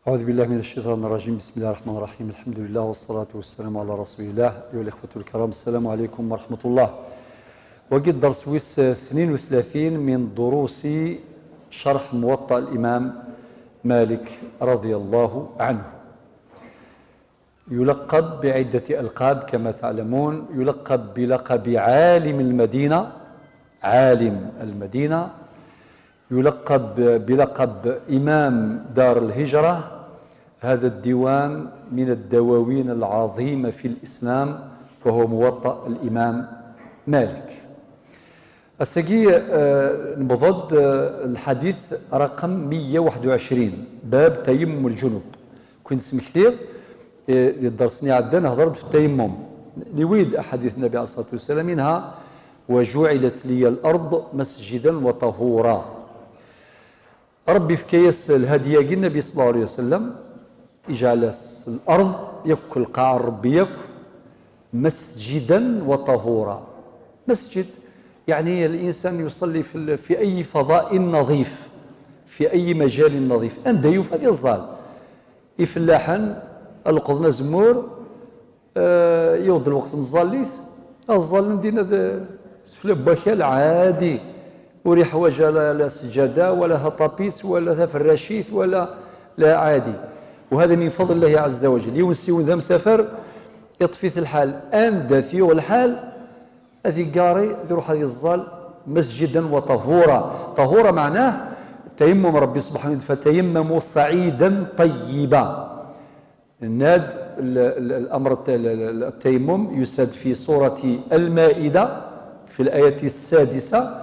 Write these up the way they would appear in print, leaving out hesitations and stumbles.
أعوذ بالله من الشيطان الرجيم. بسم الله الرحمن الرحيم. الحمد لله والصلاة والسلام على رسول الله. أيها الإخوة الكرام، السلام عليكم ورحمة الله. وقد درس ويس 32 من دروس شرح موطأ الإمام مالك رضي الله عنه. يلقب بعدة ألقاب كما تعلمون. يلقب بلقب عالم المدينة، عالم المدينة. يلقب بلقب إمام دار الهجرة. هذا الديوان من الدواوين العظيمة في الإسلام، وهو موطأ الإمام مالك. أساقي نبضد الحديث رقم 121، باب تيمم الجنوب. كنت سمي كثير درسني عدنا هضرت في التيمم لويد أحاديث النبي عليه الصلاة والسلام، منها وجعلت لي الأرض مسجدا وطهورا. ربي في كيس الهدية النبي صلى الله عليه وسلم يجعل الأرض يكل قاع ربي يكل مسجدا وطهورا. مسجد يعني الإنسان يصلي في أي فضاء نظيف، في أي مجال نظيف. أنت يوف هذه الظال يفلاحا القضنا زمور يوض الوقت نظاليث الظال ندينا في باكال عادي، وري حوايج لا سجاده ولا طابيس ولا فراشيث ولا لا عادي. وهذا من فضل الله عز وجل. يونسي ذا مسافر يطفي الحال اندثيو الحال هذه قاري يروح هذه الظال مسجدا وطهورا. طهورا معناه تيمم ربي سبحانه وتعالى، فتيمموا صعيدا طيبا. الناد الامر التيمم يساد في سوره المائده في الايه السادسه،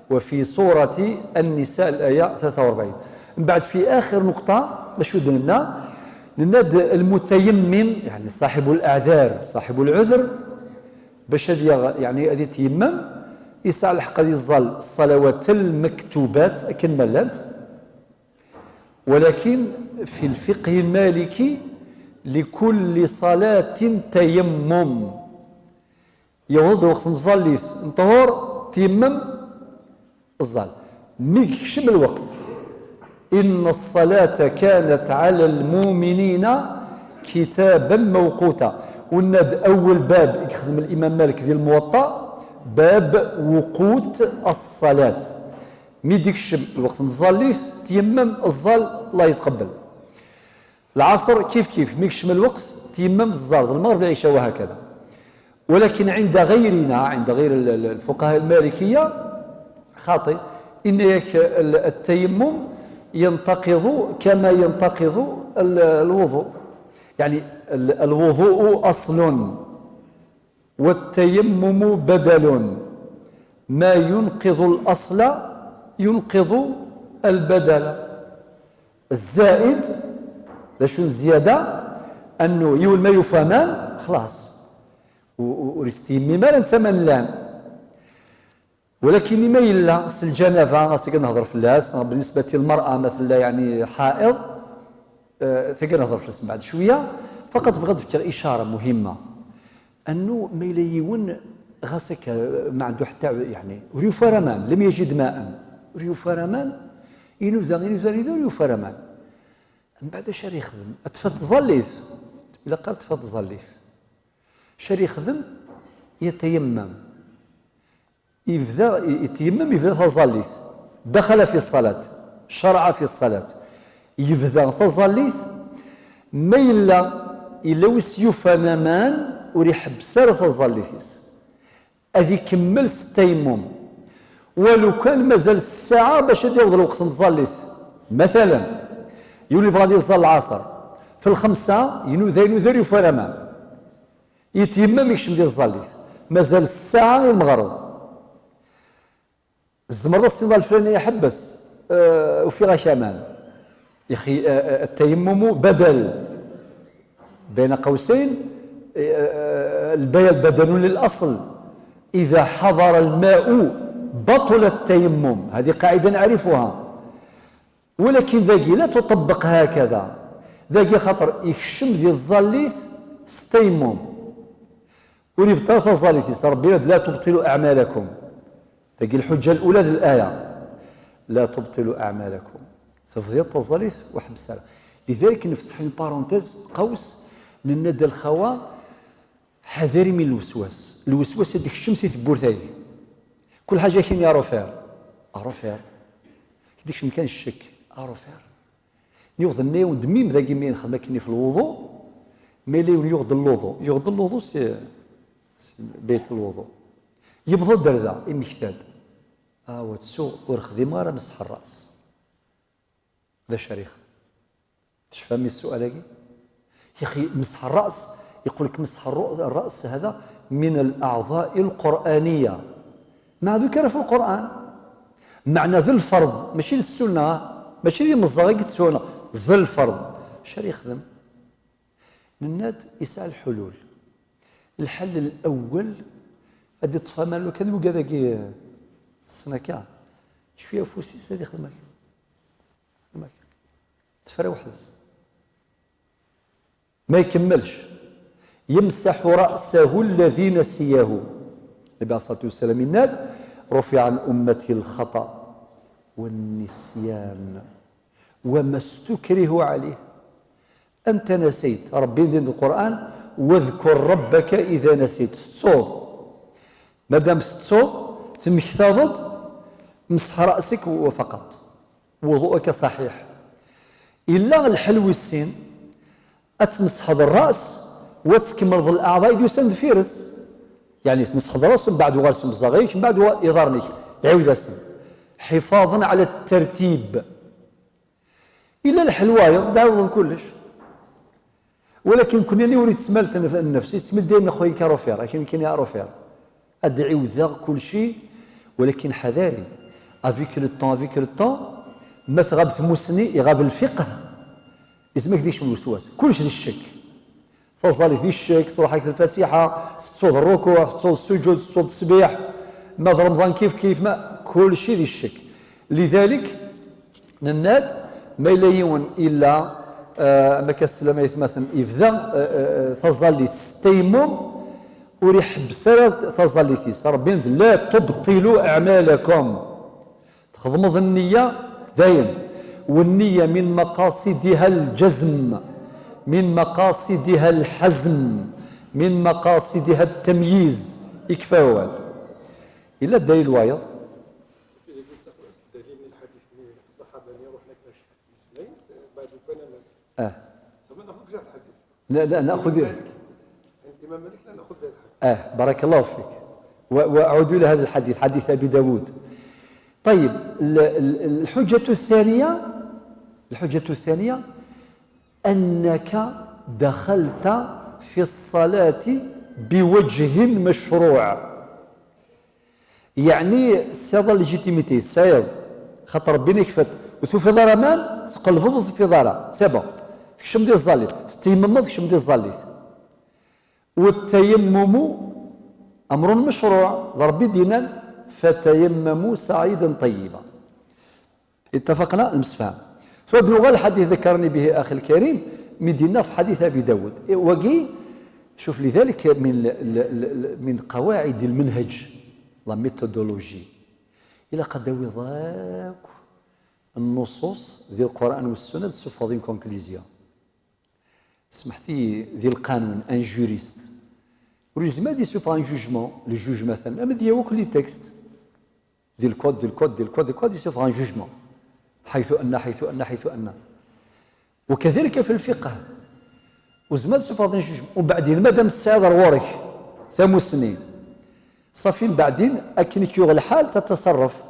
وفي سورة النساء الآية 43. من بعد في آخر نقطة باش ودنا للناد المتيمم، يعني صاحب الأعذار صاحب العذر، باش يعني هذه تيمم يسعى الحق هذه الصلوات المكتوبات أكن ملات. ولكن في الفقه المالكي لكل صلاة تيمم. يوض وقت نصلي نطهر تيمم الظل ميكشم الوقت. إن الصلاة كانت على المؤمنين كتابا موقوتا. والناد أول باب يخدم الإمام مالك ديال الموطأ باب وقوت الصلاة. مي ديكشم الوقت نصلي تيمم الظل الله يتقبل. العصر كيف ميكشم الوقت تيمم الظل، المغرب العشاء وهكذا. ولكن عند غيرنا، عند غير الفقهاء المالكية خاطئ، إن التيمم ينتقض كما ينتقض الوضوء. يعني الوضوء أصل والتيمم بدل. ما ينقض الأصل ينقض البدل. الزائد لشون زيادة أنه يول ما يفهمان خلاص ورستيمي ما نسمن لان. ولكن ما إلا الجنابة نهضر في اللاس بالنسبة للمرأة مثلا، يعني حائض ثقل نهضر في اللاس بعد شوية. فقط بغض فكر إشارة مهمة أنه ما إلا يون غاسك ما عنده حتى يعني وريو فرمان لم يجد ماء، وريو فرمان ينوذا وريو فرمان. من بعد شاري يخدم تفت ظليث إلا قال تفت ظليث شاري يخدم يتيمم يتيمم يبدا تظليث دخل في الصلاة شرع في الصلاة يبدا تظليث ما إلا وسيوفا مان وريحب سار تظليثيس أذي كمل التيمم. ولو كان مازال الساعة باش يوض الوقت نظليث مثلا يولي غادي يصلي العصر في الخمسة ينوذر يوفا مان يتيمم يكشم ديال الظليث مازال الساعة المغرب. الزمر الصنضة الفلانية حبس وفي غشامان يا أخي. التيمم بدل بين قوسين، البيان بدل للأصل. إذا حضر الماء بطل التيمم، هذه قاعدة نعرفها. ولكن ذاكي لا تطبق هكذا. ذاكي خاطر يكشم ديال الظليث ستيمم وريف ثلاثة ظليث ربي لا تبطلوا أعمالكم. تجي الحجة الأولى للآية لا تبطلوا أعمالكم. تفضيل التظليث وحب السلام لذلك نفتح من بارونتيز قوس للندى الخوا حذري من الوسواس. الوسواس هذيك الشمس تبورتاي كل حاجه كاين يا رفير رفير هذيك مكان الشك رفير يوض النيو دميم ذاكي مين خدمه كني في الوضوء ميليو يوض الوضوء سي بيت الوضوء يبضل دردا المكتاد وتسو ورخدي مارا مسح الراس ذا شريخ تفهمي السؤال هاكي يا اخي مسح الراس يقول لك مسح الراس هذا من الاعضاء القرانيه ما ذكر في القران معنى ذي الفرض ماشي السنه ماشي ديال الزغيق السنه ذي الفرض شري يخدم الناد يسعى الحلول. الحل الاول ادي طفى مالو كان وكذا كي السنكه شويه فوسيس هذه خدمك تفرى وحدس ما يكملش يمسح رأسه الذي نسيه. النبي عليه الصلاة والسلام الناد رفع عن أمتي الخطأ والنسيان وما استكره عليه. أنت نسيت ربي دين القرآن واذكر ربك إذا نسيت تصوض مادام تصوض تمكتظت مسح رأسك وفقط وضوءك صحيح. إلا الحلو السين أتمسح هذا الرأس وتكمل الأعضاء يسند فيرس يعني تمسح الراس ومن بعد غارس مزاغيك من بعد يضارنيك يعاود اسم حفاظا على الترتيب. إلا الحلوايض داوض كلش ولكن كنا اللي وريت سمالت النفس يتسمل دائما خويا كاروفير لكن كاين يا روفير ادعي وذا كل شيء ولكن حذاري افيك لو طون ما تغاب ثموسني يغاب الفقه اسمك ديش من الوسواس كلش ديال الشك فصلي في الشك تروح هيك الفاتحه تصوت الركوع تصوت السجود تصوت التسبيح ما رمضان كيف ما كل شيء ديال الشك. لذلك نناد ما يليون الا ما كالسلامه يتمثل يفذا تظليت التيمم وريح بسرة تظليتيس ربي لا تبطلوا اعمالكم تخدموا النيه دايم والنيه من مقاصدها الجزم من مقاصدها الحزم من مقاصدها التمييز يكفى والو الا الدليل وايض لا ناخذ انت ما مالك لا ناخذ الحديث بارك الله فيك واعود الى هذا الحديث حديث ابي داود. طيب الحجة الثانية أنك دخلت في الصلاة بوجه مشروع يعني سيادة ليجيتيميتي سيادة خاطر ربنا يكفت وتوفي ضرا مان تقلبض في ضرا سيبا تكشم ديال الزاليت تيمم تكشم ديال الزاليت والتيمم أمر مشروع ربي دينا فتيمموا صعيدا طيبا اتفقنا المسفهم. فبلغة الحديث ذكرني به أخي الكريم مدينة في حديث أبي داود وقي شوف لذلك من قواعد المنهج لا ميثودولوجي إلى قد ضاك النصوص ذي القرآن والسنة سوف ضمن كونكليزيون سمحتي ذي القانون ان جوريست وريزما دي سوف ان جوجمون لو جوج مثلا اما ديال كل تكست ديال الكود سوف ان جوجمون حيث ان وكذلك في الفقه وزمان سوف ان جوجمون وبعدين مادام السعاده رورك ثمو سنين صافي بعدين اكنك يغ الحال تتصرف.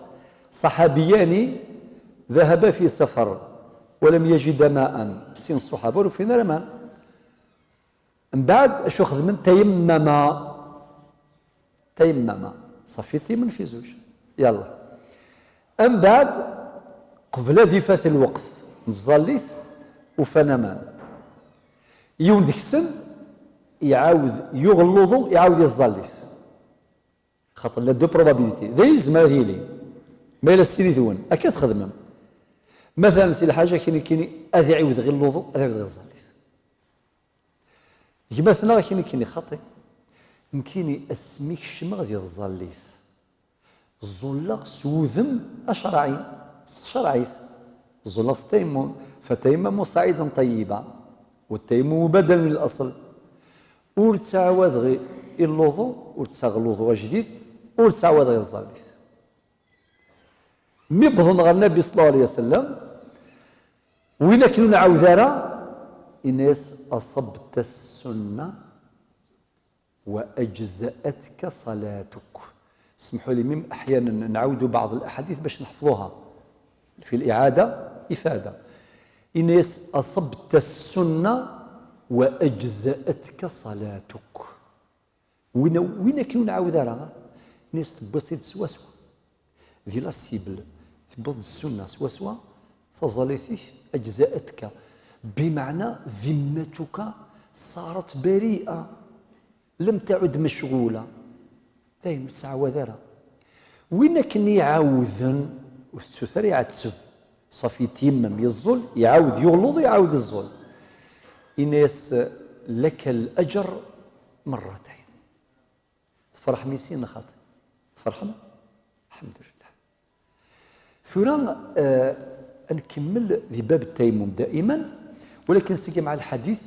صحابيان ذهبا في سفر ولم يجد ماء سين الصحابه وفين رمان من بعد اشو خدم تيمم صافي تيمم في زوج يلا من بعد قبل ذي فات الوقت نزليت وفنمان يوم ذيك السن يعاود يغلظ يعاود يزليت خاطر لا دو بروبابيليتي ذي زماهيلي ما الا سيري ذون اكيد خدمهم مثلا سي الحاجه كاين اذا يعاود غير اللوضو اذا يعاود غير الزليت مثلا كاين خاطي يمكن اسميك الشمغ ديال الزليت الزله سوذم اشرعي شرعيت الزله ستيمون فتيمموا صعيدا طيبا، والتيمم بدل من الأصل. ورتعوض غير الوضوء، ورتساغ الوضوء جديد، ورتعوض غير الزاليث. مي بظن غير النبي صلى الله عليه وسلم وين كانوا نعاود الناس أصبت السنة وأجزأتك صلاتك. اسمحوا لي ميم أحيانا نعود بعض الأحاديث باش نحفظوها في الإعادة إفادة. الناس أصبت السنة وأجزأتك صلاتك. وين كانوا نعاود الناس تبصيد سوا ذي لا سيبل تبض السنة سوا فظلتك أجزأتك، بمعنى ذمتك صارت بريئة لم تعد مشغولة. ذاين تعاود وين كان يعاوذن والسثر يعتسف صافي يتيمم يزول يعاود يغلظ يعاود الزول. الناس لك الأجر مرتين. تفرح ميسين خاطئ تفرحنا الحمد لله. ثورا نكمل ذي باب التيمم دائما، ولكن سيجي مع الحديث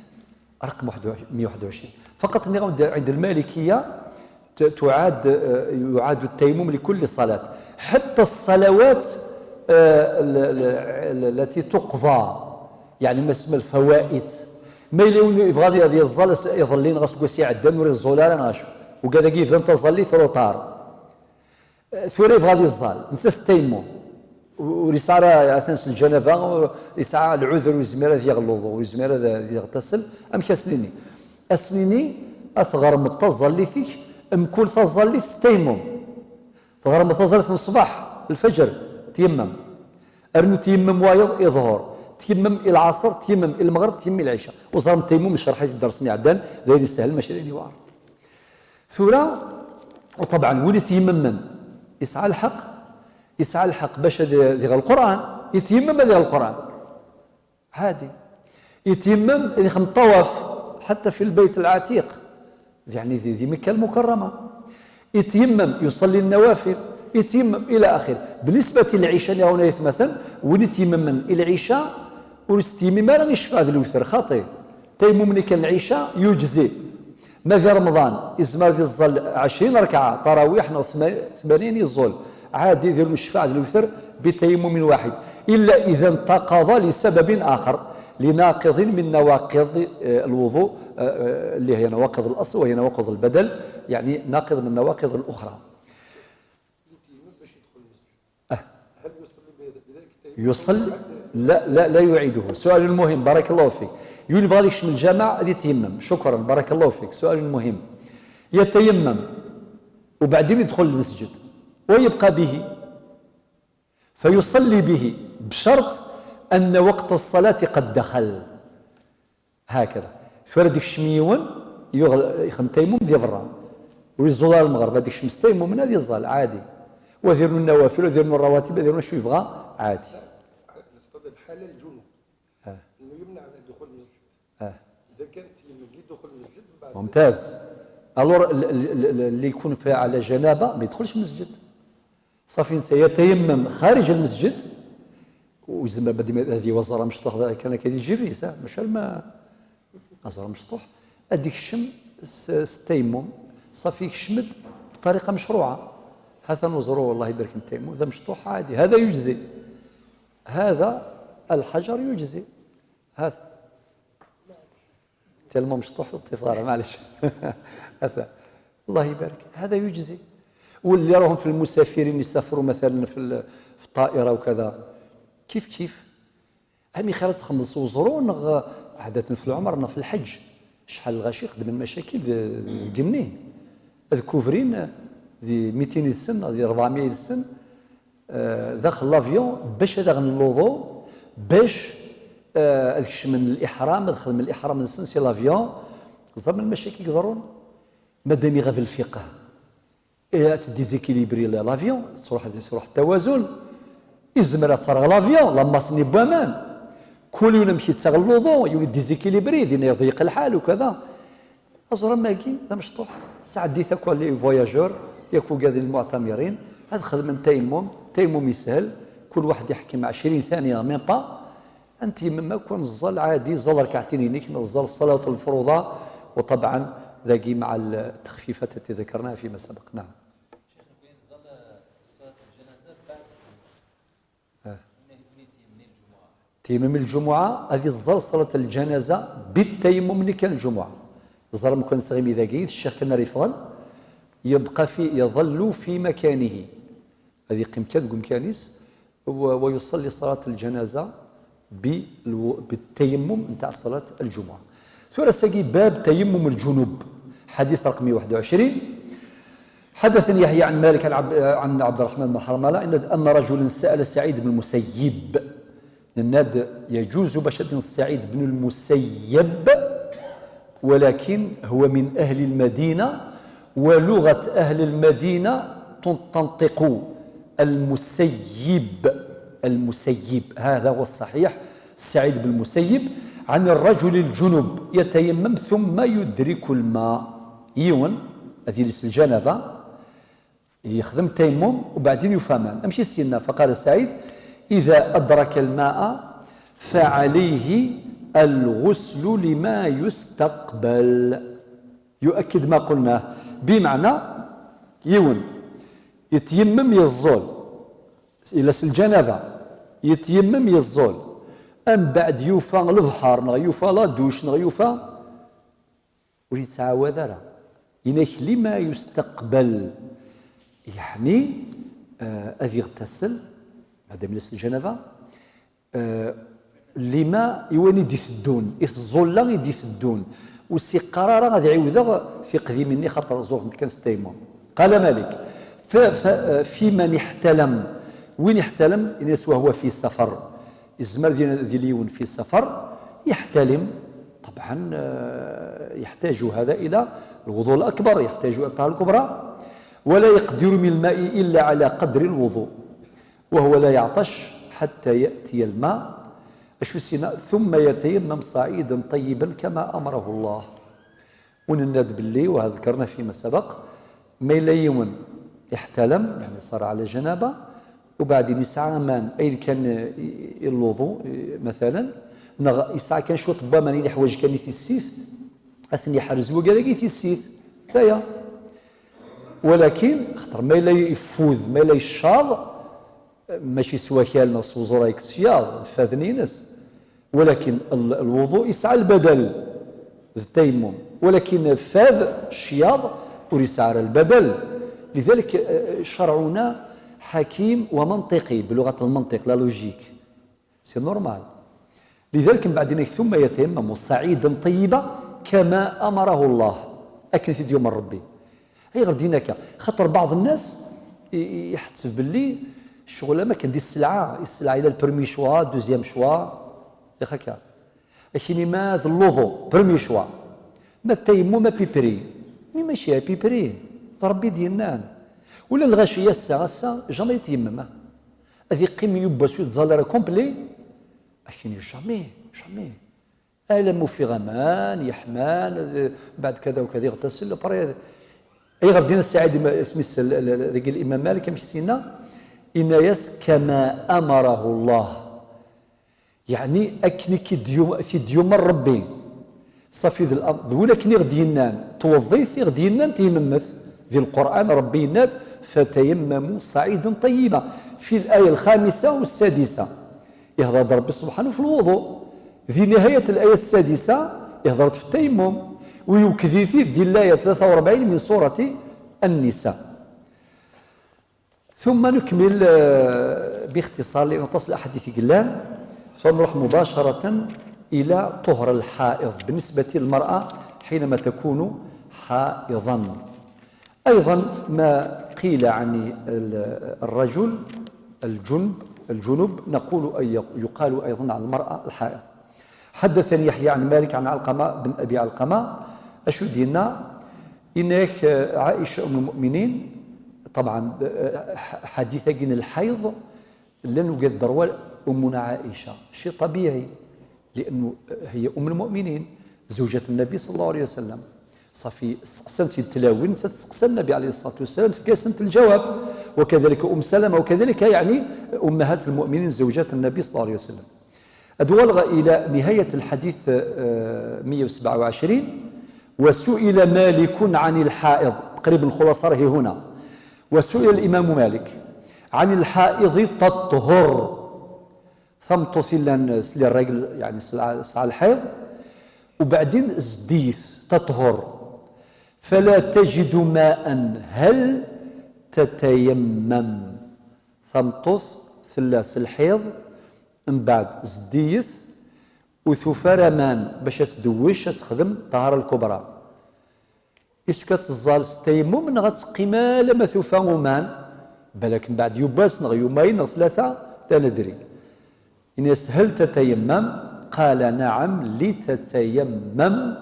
رقم 121 فقط. عند المالكية يعاد التيمم لكل صلاة، حتى الصلوات التي تقضى، يعني ما اسم الفوائد. ما يبغى هذه الظل يظلين غسل كوسي عدن وري الزولار غاشو وكذا كيف انت تصلي ثروطار ثوري يبغى هذه الظل نسى التيمم ورسالة أثناء الجنابة يسعى العذر والزميرة ذي يغلظ والزميرة ذي يغتسل أم كسنيني أسنيني أثغر متصلي فيك أم كل تصلي تيمم ثغر متصلي في الصباح الفجر تيمم أرنو تيمم وايض يظهر تيمم إلى العصر تيمم إلى المغرب تيمم إلى العشاء وصار التيمم شرحي في الدرس عدان ذي سهل ماشي ذي وار ثورة. وطبعا ولي تيمم من يسعى الحق باش ذي القرآن يتيمم ذي القرآن عادي يتيمم يخم الطواف حتى في البيت العتيق يعني ذي مكة المكرمة يتيمم يصلي النوافل يتيمم إلى آخره. بالنسبة للعشاء هنا مثلا وين يتيمم من العشاء ورستيمي ما راه يشفع ذي الوتر خاطئ تيمم من كان العشاء يجزي. ما في رمضان يزمر ذي الظل 20 ركعة تراويح 80 يظل عادي يدير الشفاعة الوتر بتيمم واحد، إلا إذا انتقض لسبب آخر لناقض من نواقض الوضوء اللي هي نواقض الأصل وهي نواقض البدل، يعني ناقض من النواقض الأخرى. يصلي لا يعيده. سؤال مهم بارك الله فيك. يبغى يشمل الجامع هذه يتيمم. شكرا بارك الله فيك. سؤال مهم. يتيمم وبعدين يدخل المسجد ويبقى به فيصلي به بشرط أن وقت الصلاة قد دخل هكذا. فردك الشميون يخم تيمم ذي برا ويزول المغرب هذيك الشمس تيمم من هذه الزال عادي وذيروا النوافل وذيروا الرواتب وذيروا شو يبغى عادي. نستطيع الحالة الجنوب انه يمنع دخول المسجد. اذا كان تيمم دخول المسجد بعد ممتاز. الور اللي يكون فيها على جنابه ما يدخلش المسجد صافي سيتيمم خارج المسجد ويزم هذه وزاره مشطوح كان كيدير جيفيس مش ما وزاره مشطوح هذيك الشم التيمم صافي شمد بطريقه مشروعه. هذا نوزروا الله يبارك التيمم هذا مشطوح عادي هذا يجزي. هذا الحجر يجزي هذا تيمم مشطوح في الطفاره معلش هذا الله يبارك هذا يجزي. واللي راهم في المسافرين يسافروا مثلا في الطائره وكذا كيف همي خالد تخلص وزرو عادة في العمر في الحج شحال غاشي يخدم المشاكل قني هذ كوفرين ذي 200 سن ذي 400 سن داخل لافيون باش هذا الوضوء باش هذاك من الاحرام دخل من الاحرام السن سي لافيون زعما المشاكل يقدرون مادام يغفل الفقه تديزيكيليبري لافيون تروح التوازن يزمر ترغ لافيون لما صني بوامان كل يوم يمشي تسغل الوضوء يولي ديزيكيليبري دينا يضيق الحال وكذا أزرا ماكي هذا مشطوح ساعة دي ثاكوا لي فواياجور ياكو قاعدين المعتمرين هذا خدم تيمم يسهل كل واحد يحكي مع 20 ثانية ميم با أنت مما كون الظل عادي ظل ركعتين ينيك الظل الصلاة الفروضة، وطبعا ذاقي مع التخفيفات التي ذكرناها فيما سبق. نعم. شيخنا كاين ظل صلاة الجنازة بعد من الجمعة. تيمم الجمعة هذه الظل صلاة الجنازة بالتيمم اللي كان الجمعة. الظل مكون صغير ذاقي الشيخ كان ريفغل يبقى يظل في مكانه، هذه قيمة قم كانيس، ويصلي صلاة الجنازة بالتيمم نتاع صلاة الجمعة. ثم ساقي باب تيمم الجنوب، حديث رقم 21. حدثني يحيى عن مالك عن عبد الرحمن بن حرملة أن رجلا سأل سعيد بن المسيب، الناد يجوز باش سعيد بن المسيب، ولكن هو من أهل المدينة، ولغة أهل المدينة تنطق المسيب، هذا هو الصحيح. سعيد بن المسيب عن الرجل الجنوب يتيمم ثم يدرك الماء، يون هذه الجنابة يخدم تيمم وبعدين يفهمان أمشي سينا. فقال سعيد: إذا أدرك الماء فعليه الغسل لما يستقبل، يؤكد ما قلناه، بمعنى يون يتيمم يزول إلى الجنابة، يتيمم يزول، أم بعد يوفى البحر نغ يوفى لا دوش نغ يوفى ويتعاوذ راه إنك لما يستقبل، يعني أذي يغتسل هذا من الجنابة لما يواني ديثدون الظل يدي يثدون، وسي قرارة غادي يعوذها في قديم مني خاطر زوغ كان ستيمون. قال مالك: في من احتلم، وين يحتلم؟ الناس وهو في سفر، الزمر ديال اليون في سفر يحتلم، طبعا يحتاج هذا إلى الوضوء الأكبر، يحتاج إلى الطهارة الكبرى، ولا يقدر من الماء إلا على قدر الوضوء، وهو لا يعطش حتى يأتي الماء ثم يتيمم صعيدا طيبا كما أمره الله. ونناد باللي وهذا ذكرنا فيما سبق، ما يليون يحتلم يعني صار على جنابه، وبعدين يسعى مان أين كان الوضوء مثلا يسعى كان شو طبا ماني الحوايج كان يثيسيث أثني حرز وكذا يثيسيث ثايا، ولكن خطر ما لا يفوذ ما لا يشاض ماشي سوا كالنا صوزورا يكسياض فاذني ناس، ولكن الوضوء يسعى البدل التيمم، ولكن فاذ الشياض ويسعى البدل. لذلك شرعنا حكيم ومنطقي بلغة المنطق لا لوجيك سي نورمال. لذلك من بعد ثم يتيمم صعيدا طيبا كما أمره الله، أكن في ديوم ربي هي غير دينك. خاطر بعض الناس يحتسب باللي الشغل ما كندير السلعة إلى البرمي شوا دوزيام شوا هكا، لكن ما الوضوء برمي شوا ما التيمم ما بيبري ماشي بيبري ربي ديالنا، ولا الغاشيه الساعه جامي يتيمم هذه قيم يبا سويت زالير كومبلي، لكن جامي الم في غمان يحمان بعد كذا وكذا يغتسل بري اي غير دينا السعيد اسمي ذاك الامام مالك مش سينا ان يس كما امره الله، يعني اكني كي ديوم ربي صافي ذي الامر، ولكن غدينان توظيف غدينان تيممث ذي القرآن ربي يناد فتيمموا صعيدا طيبا في الآية الخامسة والسادسة يهضر ربي سبحانه في الوضوء، ذي نهاية الآية السادسة يهضر في التيمم، ويكذي ذي الآية 43 من سورة النساء. ثم نكمل باختصار لأن تصل أحاديث قلان، فنروح مباشرة إلى طهر الحائض بالنسبة للمرأة حينما تكون حائضا. أيضا ما قيل عن الرجل الجنب نقول يقال أيضا عن المرأة الحائض. حدثني يحيى عن مالك عن علقمة بن أبي علقمة أشو دينا إنك عائشة أم المؤمنين، طبعا حديثة جن الحيض لن يقدر أمنا عائشة شيء طبيعي لأنه هي أم المؤمنين زوجة النبي صلى الله عليه وسلم، صافي سقسنت التلاوين تسقسى النبي عليه الصلاة والسلام في كاسنت الجواب، وكذلك أم سلمة وكذلك يعني أمهات المؤمنين زوجات النبي صلى الله عليه وسلم. أدولغ إلى نهاية الحديث 127. وسئل مالك عن الحائض، تقريبا الخلاصة راهي هنا. وسئل الإمام مالك عن الحائض تطهر، ثم تصل الرجل يعني ساعة الحيض وبعدين زديث تطهر فلا تجد ماء هل تتيمم، ثم ثلاث الحيض من بعد زديث وثفرمان باش تدوش تخدم الطهارة الكبرى. إيش كتزال التيمم من غتسقي ما لما ثوفا ومان بالك من بعد يوباس نغ يومين نغ ثلاثة لا ندري. إن هل تتيمم؟ قال نعم لتتيمم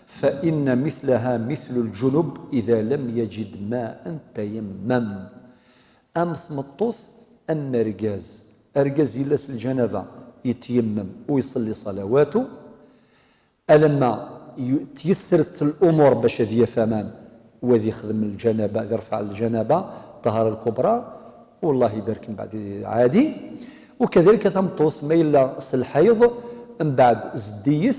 فإن مثلها مثل الجنب إذا لم يجد ماء تيمم. أم ثمطوث أم رجاز، أرجاز يلس الجنابة يتيمم ويصلي صلواته. ألما تيسرت الأمور باش هذه يفهمان وذي يخدم الجنابة يرفع الجنابة الطهارة الكبرى والله يبارك من بعد عادي. وكذلك تمطوث ما إلا الحيض من بعد زديث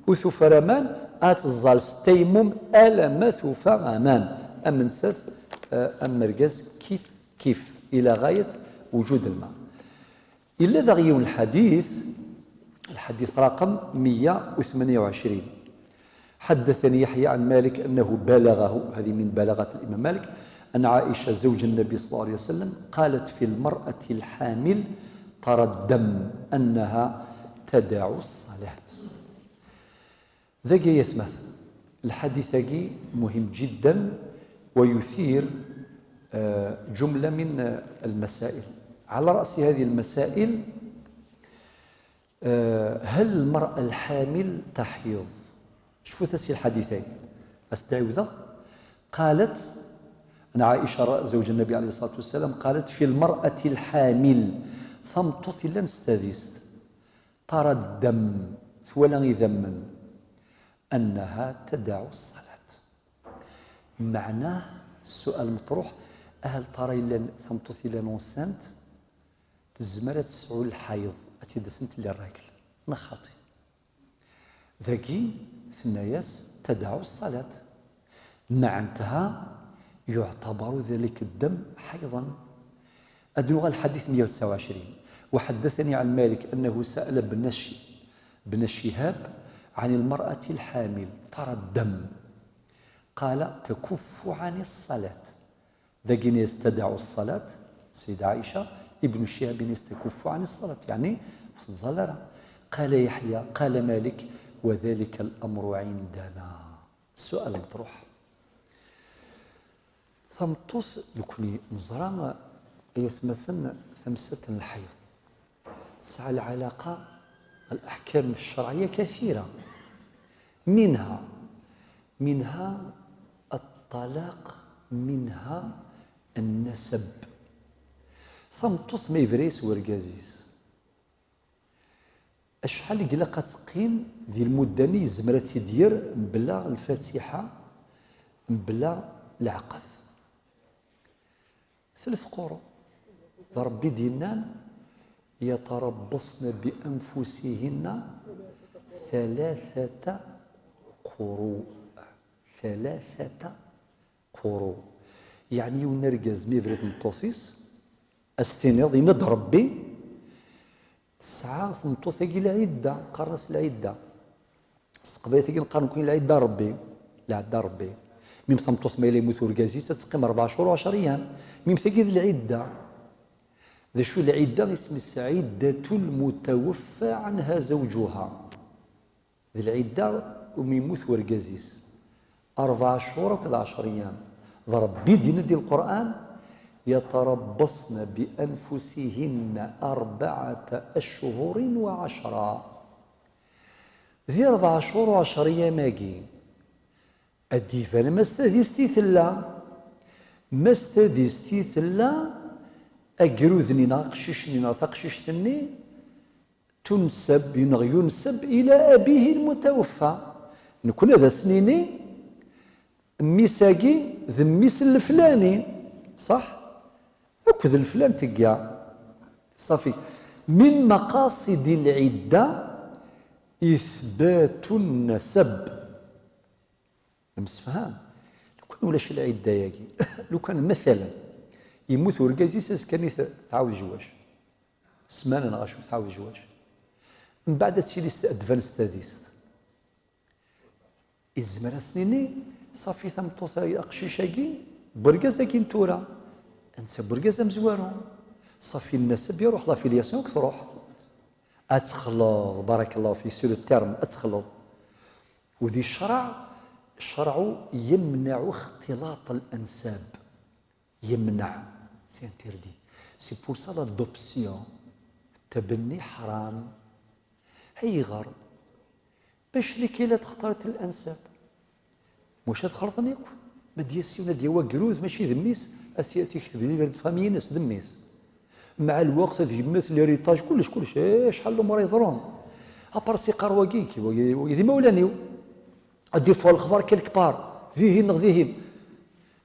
وثفرمان أتزال التيمم ألما ثفرمان أم نسث أم رجاز كيف إلى غاية وجود الماء. إلا ذغيون الحديث رقم 128. حدثني يحيى عن مالك أنه بلغه، هذه من بلاغة الإمام مالك، أن عائشة زوج النبي صلى الله عليه وسلم قالت في المرأة الحامل ترى الدم أنها تدع الصلاة. ذاك يثمث الحديث مهم جدا ويثير جملة من المسائل. على رأس هذه المسائل هل المرأة الحامل تحيض؟ شوفوا تسي الحديثين أستعوذ. قالت أن عائشة زوج النبي عليه الصلاة والسلام قالت في المرأة الحامل ثم تثل نستذيست ترى الدم ولا يذمن أنها تدع الصلاة. معناه السؤال مطروح هل ترى إلا ثم تثل نونسانت تزمر تسعو الحيض أتيدسنت للراجل نخاطي ذاكي ثناياس تدع الصلاة معنتها يعتبر ذلك الدم حيضا. أدوغ الحديث 129. وحدثني عن مالك أنه سأل بن شهاب عن المرأة الحامل ترى الدم قال تكف عن الصلاة. ذاكي يستدع الصلاة سيدة عائشة ابن شهاب يستكف عن الصلاة يعني صلى. قال يحيى قال مالك وذلك الأمر عندنا. السؤال مطروح ثمطوث لكني نزرع يثمثن ثمسة الحيض تسعى العلاقة الأحكام الشرعية كثيرة منها الطلاق منها النسب. ثمطوث ما يفريس ورقازيس أشحال قلقة تقيم ذي المدة زمرة دير بلا الفاتحة بلا العقد 3 قرون. ربي دينان يتربصن بأنفسهن 3 قروء 3 قروء يعني ونرقز ميفريت مطوثيس استنيض يند ربي 9 ثمطوثاكي العدة قرص العدة استقبيتاكي نقارن كون العدة ربي العدة ربي ميم ثمطوث ما إلا يموت ورقازيس تقيم 4 شهور و10 أيام ميم ثاكي العدة. ذا شو العدة اسم عدة المتوفى عنها زوجها. ذي العدة وميموت ورقازيس 4 شهور وكذا 10 أيام. ذا ربي دين القرآن يتربصن بأنفسهن 4 أشهر و10. ذي 4 شهور و10 أيام ماكي الديفان ما استذيستي ثلا أجروذني ناقششني ناقششتني تنسب ينسب إلى أبيه المتوفى. نكون هذا سنيني ميساقي ذميس الفلاني صح؟ أكد الفلان تقع صافي من مقاصد العدة إثبات النسب. مسفهام لو كان ولاش العدة ياكي لو كان مثلا يموت ورقازيس كان تعاود جواش سمانة نغاش تعاود جواش من بعد تسيلي ادفانس ستاديست الزمرة سنيني صافي ثمطوث أقشيشاكي برقازة كين تورا انسى برقازة مزوارو صافي النسب يروح لافيلياسيون تروح اتخلط بارك الله في سور الترم اتخلط وذي الشرع يمنع اختلاط الانساب يمنع سي انتردي سي بور سا لادوبسيون التبني حرام هي غرض باش لي كي لا تختلط الانساب واش تخلطني يكون ما ديالسيونا ديال واكروز ماشي ذميس اسياتي يكتب لي غير فامي ناس ذميس مع الوقت هذا يمثل ليريتاج كلش شحال الامور يضرون ابارسي قرواكي كي مولانيو ادي فوق الخبر كيلك بار فيهن غذيهن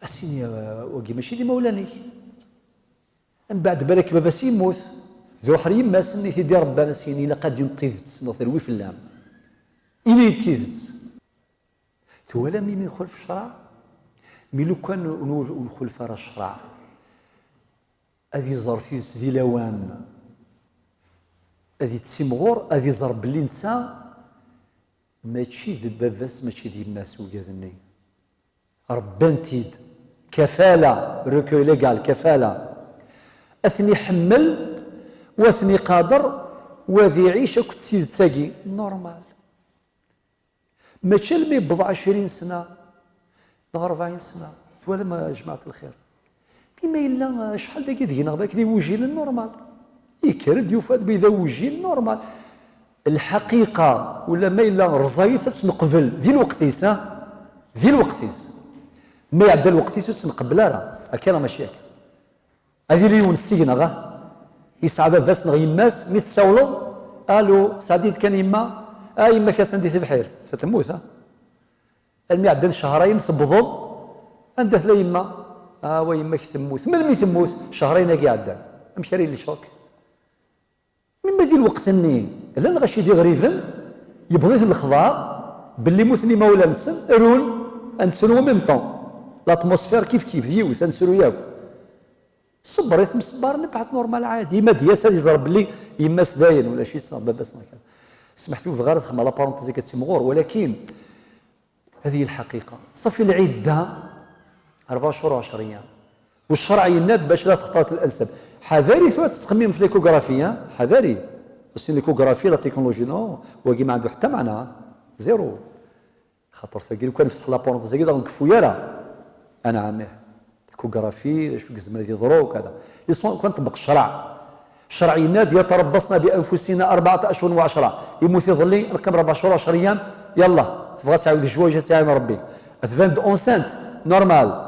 اسيني واكي ماشي دي مولاني من بعد بالك بابا سيموت ذو حريم ما سني تيدي ربنا سيني لا قد ينطيذ تسنو ثروي في اللام إلي تيذت تولا مي ندخل في الشرع مي لو كان ندخل في الشرع هذه زرتي دي لوان هذه تسيمغور هذه زرب اللي نسى ماشي ذي باباس ماشي ذي ماس وكاذني ربانتيد كفاله ريكو ليغال كفاله اثني حمل واثني قادر وذي عيشه كنت سيد تاقي نورمال ماشي المي بضع 20 سنه 40 سنه ولا ما جماعه الخير كيما الا شحال داكي دينا باك دي وجيل نورمال يكرد يفاد بذا وجيل نورمال الحقيقه ولا ما الا رزايت تنقبل ذي الوقتيس ذي الوقتيس ما يعدى الوقتيس تنقبل راه كاين ماشي هكا هذه اللي ونسينا غا يسعى باباس نغ يماس مي تساولوا الو سعديد كان يما يما كاسندي في بحير تتموت المي عدى شهرين تبضض عندها لا يما ويماك تموت ملي تموت شهرين كي عدى مشاري لي شوك مما ذي الوقت الني لا غاشي دي غريفن يبغيت الخضار باللي موتني ما ولا نسن رول انسلو ميم طون لاتموسفير كيف ديوث انسلو ياك صبريت مصبر نبعث نورمال عادي ما دياس هذه زرب لي يماس داين ولا شي صاب باباس كان سمحت لي في غير خما لا بارونتيزي كتسمغور ولكن هذه الحقيقه صافي العده 4 شهور 10 ايام والشرع يناد باش لا تختلط الانساب حذاري ثوات تخمم في ليكوغرافي حذاري بس ليكوغرافي لا تكنولوجي نو واقي ما عنده حتى معنى زيرو خاطر ثقيل لو كان فتح لا بارونتيزي كذا نكفو يرا انا عامه ليكوغرافي شوف الزمن ديال ضروك هذا كون طبق الشرع يناد يتربصنا بانفسنا 4 اشهر و10 يموت يظلي رقم 4 شهور 10 ايام يلا تبغى تعاود الجواج تاعي ربي اثبان اونسانت نورمال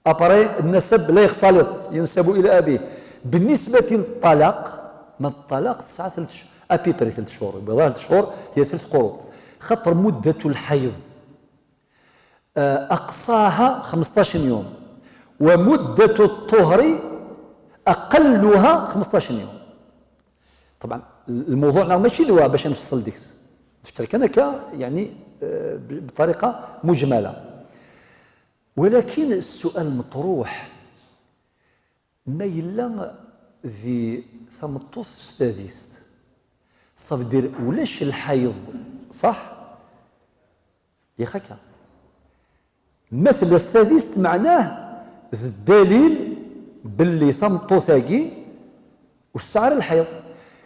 اباري النسب لا يختلط ينسب الى ابيه بالنسبه للطلاق ما الطلاق 9 3 شهور ابي بري 3 شهور يبقى 3 شهور هي 3 قروء خاطر مده الحيض اقصاها 15 يوم ومده الطهر اقلها 15 يوم طبعا الموضوع ماشي دواء باش نفصل ديكس نفترك انا يعني بطريقه مجمله ولكن السؤال المطروح ما إلا ذي ثمطوث ستاديست صاف دير ولاش الحيض صح يا خاكا مثل ستاديست معناه ذي الدليل باللي ثمطوثاكي وسعر الحيض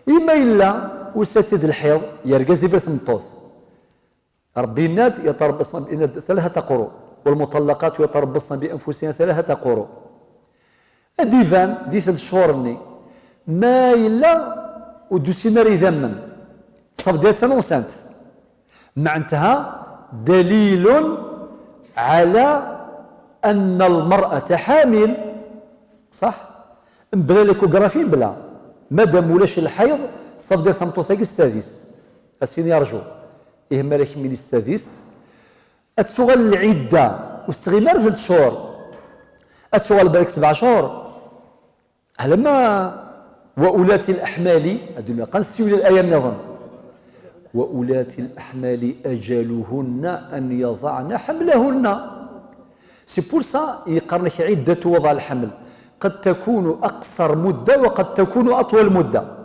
إما إلا وساتد الحيض يرقز في ثمطوث ربي ناد يتربصن 3 قروء والمطلقات يتربصن بانفسهن 3 قروء الديفان دي 3 شهور ما الا ودوسيناري ذمن صف ديال تنوسانت معناتها دليل على ان المراه حامل صح بلا ليكوغرافي بلا مادام ولاش الحيض صف ديال ثمطوثاكي ستاديست اسيني يرجو يهما لك من ستاديست السؤال العده واستغمار 3 شهور السؤال بالك 7 شهور على ما وأولاة الأحمال هذو قنسيو الآية نظن وأولاة الأحمال أجلهن أن يضعن حملهن. سي بور سا يقرن لك عدة وضع الحمل قد تكون أقصر مدة وقد تكون أطول مدة.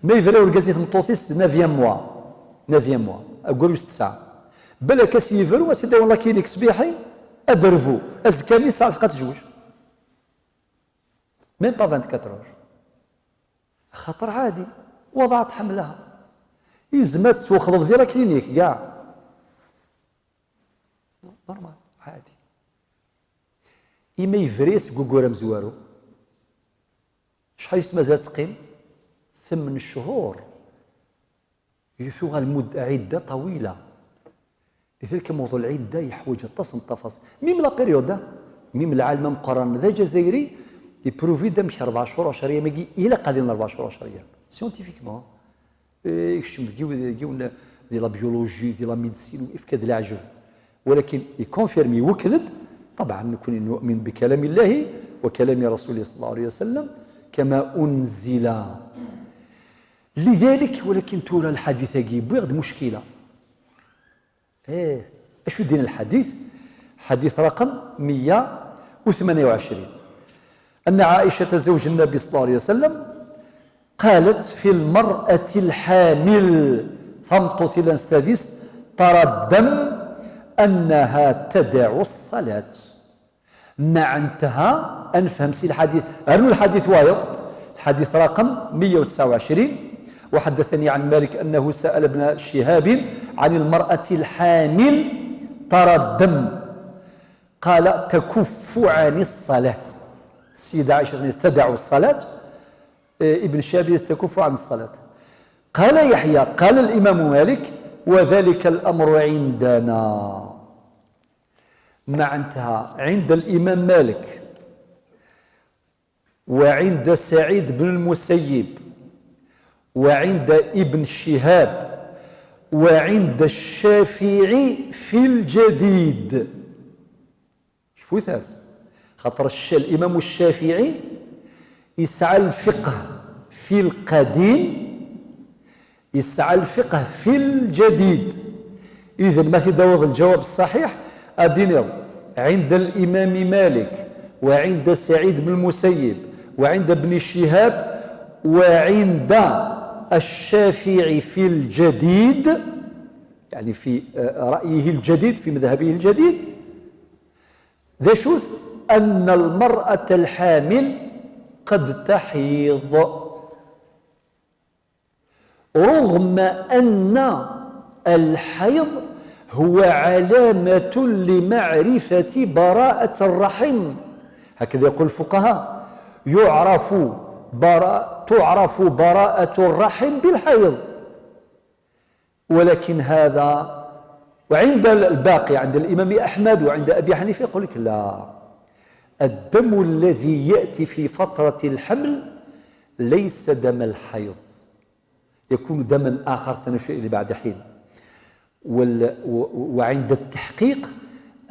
ما يفرق القاسية مطوطيس 9 موا 9 موا أقول 6 ساعة بلا كاسي يفرق وسيدي والله كينيك صبيحي أدرفو أزكاني ساعة لقات جوج ميم با 24 اور خطر عادي وضعت حملها يزمات توخض ديالها كلينيك كاع نورمال عادي. إما يفريس كوكورا مزوارو شحال مازال تقيم 8 شهور يثوغ المدة عدة طويلة. لذلك موضوع العدة يحوج التصن التفاصيل ميم لا بيريود ميم العالم مقارن ذا جزائري يبروفي دمك 4 شهور 10 ايام إلا قادين 4 شهور 10 ايام سيونتيفيكمون يكشم ديال لا بيولوجي ديال لا ميديسين وإفكاد العجب ولكن يكونفيرمي وكذد. طبعا نكون نؤمن بكلام الله وكلام رسوله صلى الله عليه وسلم كما أنزل. لذلك ولكن ترى الحديث بغض مشكلة أشو دين الحديث حديث رقم 128 أن عائشة زوج النبي صلى الله عليه وسلم قالت في المرأة الحامل ثمطث لنستذيس ترى الدم أنها تدع الصلاة. مع انتهى أنفهم سي الحديث أرنو الحديث وايض الحديث رقم 129 وحدثني عن مالك أنه سأل ابن شهاب عن المرأة الحامل ترى الدم قال تكف عن الصلاة. السيدة عائشة تدع الصلاة ابن شهاب تكف عن الصلاة. قال يحيى قال الإمام مالك وذلك الأمر عندنا. مع انتهى عند الإمام مالك وعند سعيد بن المسيب وعند ابن شهاب وعند الشافعي في الجديد. شوفوا ثاس خاطر الإمام الشافعي يسعى الفقه في القديم يسعى الفقه في الجديد. إذا ما تدوض الجواب الصحيح أدينيو عند الإمام مالك وعند سعيد بن المسيب وعند ابن شهاب وعند الشافعي في الجديد يعني في رأيه الجديد في مذهبه الجديد ذا شوث أن المرأة الحامل قد تحيض رغم أن الحيض هو علامة لمعرفة براءة الرحم. هكذا يقول الفقهاء تعرف براءة الرحم بالحيض. ولكن هذا وعند الباقي عند الإمام أحمد وعند أبي حنيفة يقول لك لا الدم الذي يأتي في فترة الحمل ليس دم الحيض يكون دما آخر سنشير إليه بعد حين. وعند التحقيق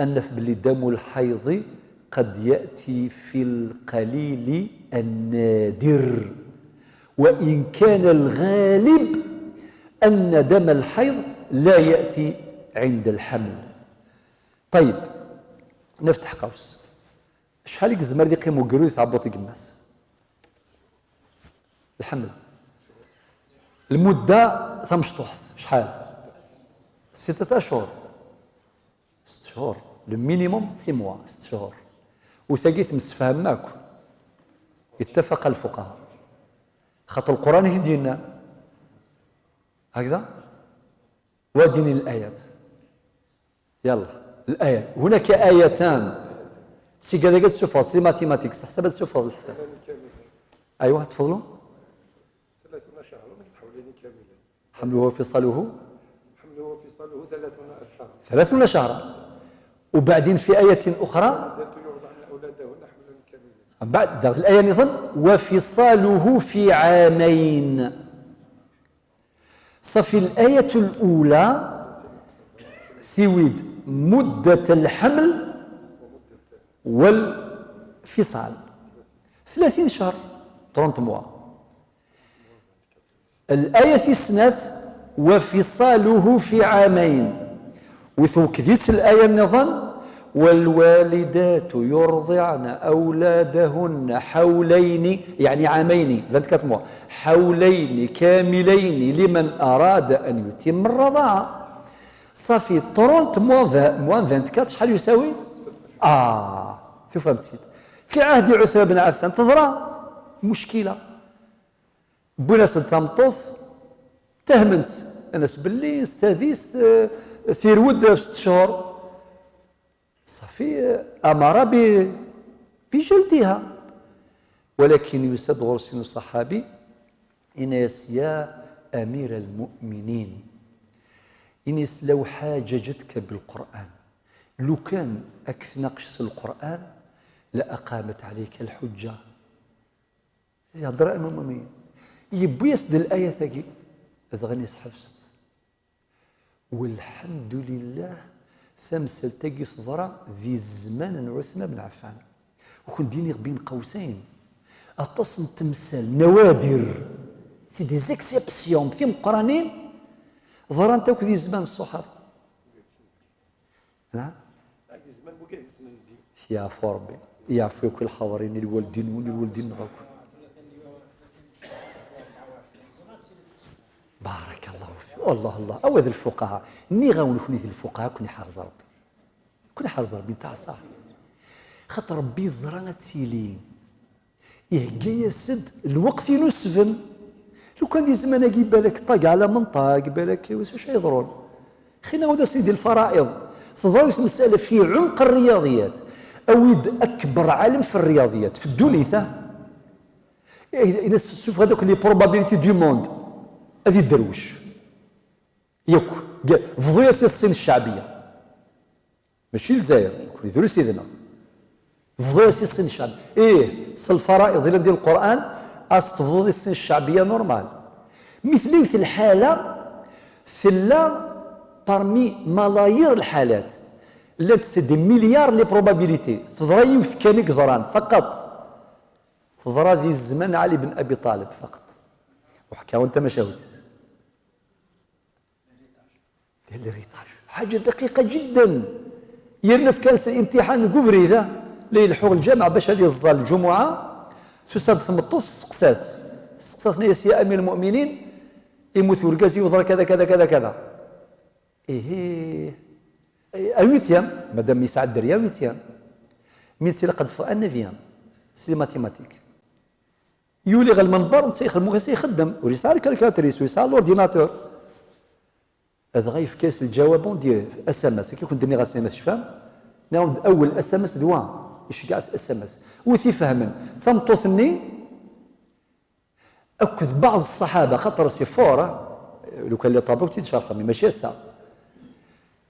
أن في دم الحيض قد يأتي في القليل النادر وإن كان الغالب أن دم الحيض لا يأتي عند الحمل. طيب نفتح قوس شحال الزمر اللي يقيموا قروي تعبط الناس الحمل المدة ثمشطوح شحال 6 أشهر 6 شهور المينيموم 6 موا 6 شهور وثقيت مسفهم ماكو اتفق الفقهاء خاطر القرآن يدينا هكذا واديني الآيات يلا الآيات هناك آيتان سي كذا قد سوفاس لي ماتيماتيكس حسب السوفاس الحساب أيوه تفضلوا 30 شهرا حولين كاملا حمله وفصاله 30 شهرا وبعدين في آية أخرى بعد ذلك الآية نظن وفصاله في عامين. صفي الآية الأولى ثويد مدة الحمل والفصال 30 شهر 30 موا الآية السناث وفصاله في عامين وثوكذيس الآية النظام والوالدات يرضعن أولادهن حولين يعني عامين 24 mois حولين كاملين لمن أراد أن يتم الرضاعة. صافي 30 mois 24 شحال يساوي؟ فهمتي. في عهد عثمان بن عفان تضرى مشكلة بناس تمطوث تهمنت أنس باللي استاذيست ثيرود في 6 شهور صافي أمر بجلدها. ولكن يسد غرسين الصحابي إناس يا أمير المؤمنين إناس لو حاججتك بالقرآن لو كان أكثر نقص القرآن لأقامت عليك الحجة. يهضر أمام المؤمنين يبو يسد الآية ثقي أذغني حبست والحمد لله ثمسل تقي ضرع ذي الزمان عثمان بن عفان وكن ديني بين قوسين اتصل تمثال نوادر سي دي زيكسيبسيون في مقرانين ضرا انت ذي زمان الصحابه. نعم زمان بوكا زمان يا ربي يعفو كل الحاضرين الوالدين والوالدين غاكم بارك الله فيك. والله الله أوذ الفقهاء ني غاون كوني الفقهاء كوني حارز ربي كوني حارز ربي نتاع صح خاطر ربي زرا تسيلي يهجي يسد الوقت ينسفن لو كان دي زمان اجي بالك طاق على منطق بالك واش يضرون خلينا نعاود سيدي الفرائض تظل المسألة في عمق الرياضيات أويد أكبر عالم في الرياضيات في الدنيا إذا شوف هذوك لي بروبابيليتي دو موند هذه الدروش ياك فضوا الصين الشعبية ماشي الجزائر كون يديروا سيدنا فضوا الصين الشعبية الفرائض إلا ندير القرآن أستفضوا الصين الشعبية نورمال مثل الحالة ثلا parmi ملايير الحالات اللي تسدي مليار لي بروبابيليتي تضرى يوث كان يقدران فقط تضرى ذي الزمان علي بن ابي طالب فقط وحكاو انت ما شاوت ديال الريطاج حاجه دقيقه جدا يرنا في كاس امتحان كوفري ذا اللي يلحقوا الجامعه باش هذه الظال الجمعه تساد ثمطوس سقساتنا يا امير المؤمنين يموت ورقازي وضرى كذا كذا كذا كذا أويتيام مادام يسعى الدريا أويتيام ميتي لقد فأ نفيام سي ماتيماتيك يولي غير المنبر سيخدم يخدم ويسعى الكالكاتريس ويسعى الاورديناتور هذا غايف كاس الجواب ندير اس ام اس كي كنت درني غاسي ما تفهم نعاود اول اس ام اس دوان يشكع اس ام اس وثي فهمن صمتوثني اكد بعض الصحابه خاطر سي فوره لو كان لي طابو تيتشرح ماشي الساعه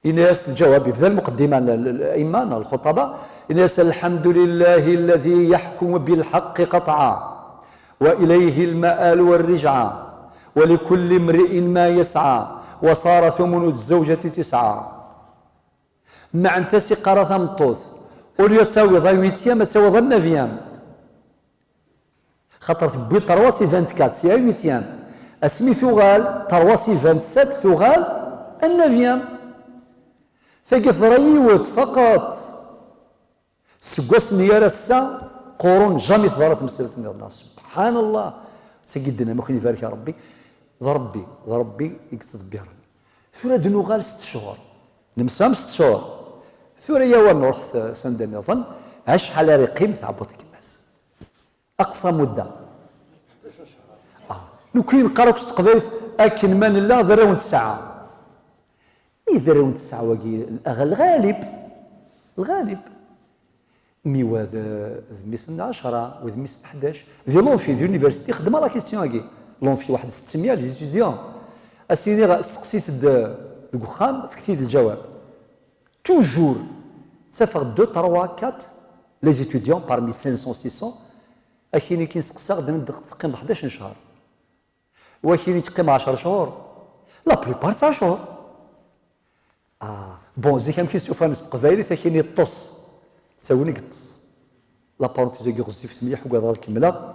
الناس الجواب في ذا المقدمة الأئمان الخطباء الناس الحمد لله الذي يحكم بالحق قطعا وإليه المآل والرجعة ولكل امرئ ما يسعى وصار ثمن الزوجة 9 مع انتسي قرى ثمطوث قول يتساوي ضيويتيام تساوي ظن نفيام خاطر في ترواسي 24 سي 8 اسمي ثغال ترواسي 27 ثغال النفيام ثقف ريوث فقط سقوس نيار السا قرون جامي ثارت مسيرة الناس سبحان الله سيدنا ما كان يبارك يا ربي ضربي يقصد بها ثورة دنوغال 6 شهور نمسام 6 شهور ثورة يا ونروح سندن يظن عاش على رقيم ثعبط كماس أقصى مدة لو كاين قراوك تقضي أكن من الله ذراون 9 إذا راون 9 واقي الغالب ميوا ذميسن 10 وذميسن 11 ذي لونفي ذي يونيفرسيتي خدمه لا كيستيون هاكي لونفي واحد 600 لي ستوديون اسيني سقسيت ذوك خام فكتي الجواب توجور تسافر 2 3 4 لي ستوديون بارمي 500 600 اكيني كينسقسا غدا تقيم 11 شهر واكيني تقيم 10 شهور لا بريبار 9 شهور بون زي كان كيشوف انا قبايلي ثاني يطص تساوني قطس لا بارونتيز كي غزيفت مليح وكذا الكمله.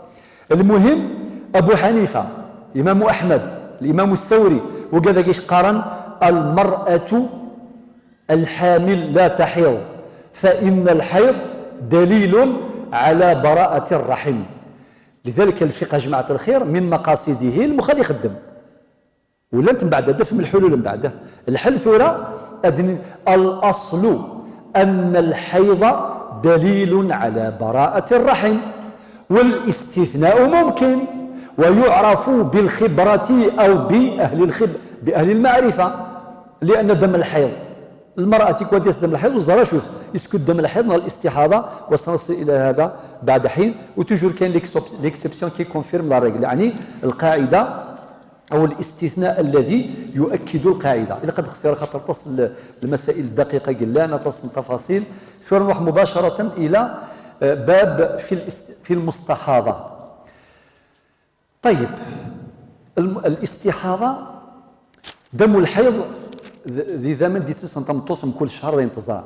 المهم ابو حنيفه الإمام أحمد، الإمام الثوري، وكذا كيش قارن المرأة الحامل لا تحيض فإن الحيض دليل على براءة الرحم. لذلك الفقه يا جماعة الخير من مقاصده المخ يخدم ولا انت من بعد هذا من الحلول من بعده الحل ثورة الأصل أن الحيض دليل على براءة الرحم، والاستثناء ممكن ويعرف بالخبرة أو بأهل المعرفة، لأن دم الحيض المرأة تكون دم الحيض والزهرة شوف يسكت دم الحيض من الاستحاضة، وسنصل إلى هذا بعد حين. وتجور كاين ليكسبسيون كي كونفيرم لا ريغل، يعني القاعدة أو الاستثناء الذي يؤكد القاعدة. إلا قد اختار خاطر تصل المسائل الدقيقة قلنا تصل التفاصيل، ثم نروح مباشرة إلى باب في المستحاضة. طيب الاستحاضة دم الحيض ذي زمن دي سنة تمطوط من كل شهر ينتظر،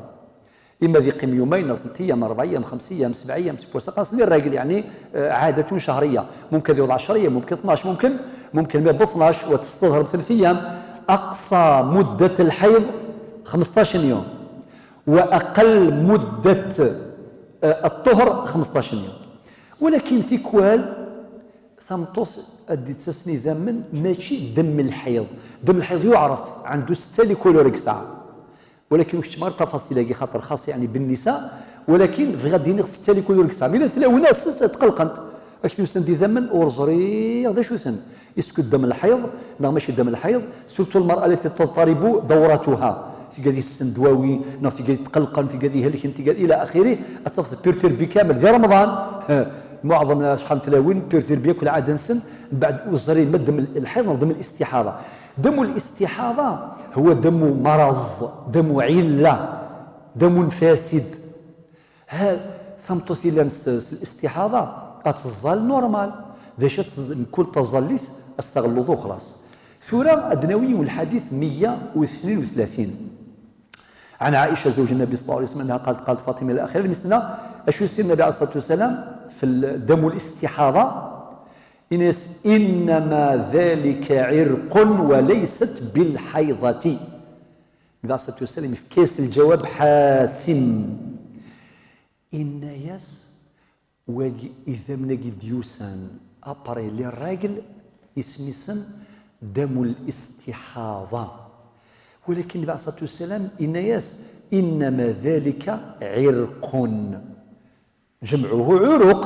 إما ذي قيم يومين أو 3 أيام 4 أيام 5 أيام 7 أيام سقاس للراجل، يعني عادة شهرية، ممكن يوضع 10 أيام ممكن 12 ممكن ما ب 12 وتستظهر ب 3 أيام. أقصى مدة الحيض 15 يوم وأقل مدة الطهر 15 يوم. ولكن في كوال ثمطوس أدي تسني زمن ماشي دم الحيض، دم الحيض يعرف عنده 6 لكل ساعة، ولكن واش تمر تفاصيل خاطر خاص يعني بالنساء، ولكن في غادي نغ 6 لكل ساعة من ثلاث ناس تقلقنت اكثر سندي ذمن ورزري هذا شو ثن يسكت دم الحيض لا ماشي دم الحيض، سورتو المرأة التي تضطرب دورتها في قادي السندواوي في قادي تقلقن في قادي هلك انت الى اخره، اتصف بيرتربي كامل في رمضان معظم شحال تلاوين بيرتربي كل عاد نسن بعد وزري ما دم الحيض دم الاستحاضة. دم الاستحاضة هو دم مرض، دم علة، دم فاسد. هذا ثمتث الاستحاضة أتظل نورمال ذا من كل تظليث استغلظه خلاص. ثورة أدنوي والحديث 132 عن عائشة زوج النبي صلى الله عليه وسلم أنها قالت فاطمة إلى آخره مثلنا أشو يصير النبي عليه الصلاة والسلام في دم الاستحاضة إنما ذلك عرق وليست بالحيضة. النبي عليه الصلاة والسلام في كيس الجواب حاسم إن يس وإذا من ديوسان أبري للراجل اسمسن دم الاستحاضة، ولكن النبي عليه الصلاة والسلام إنما ذلك عرق جمعه عروق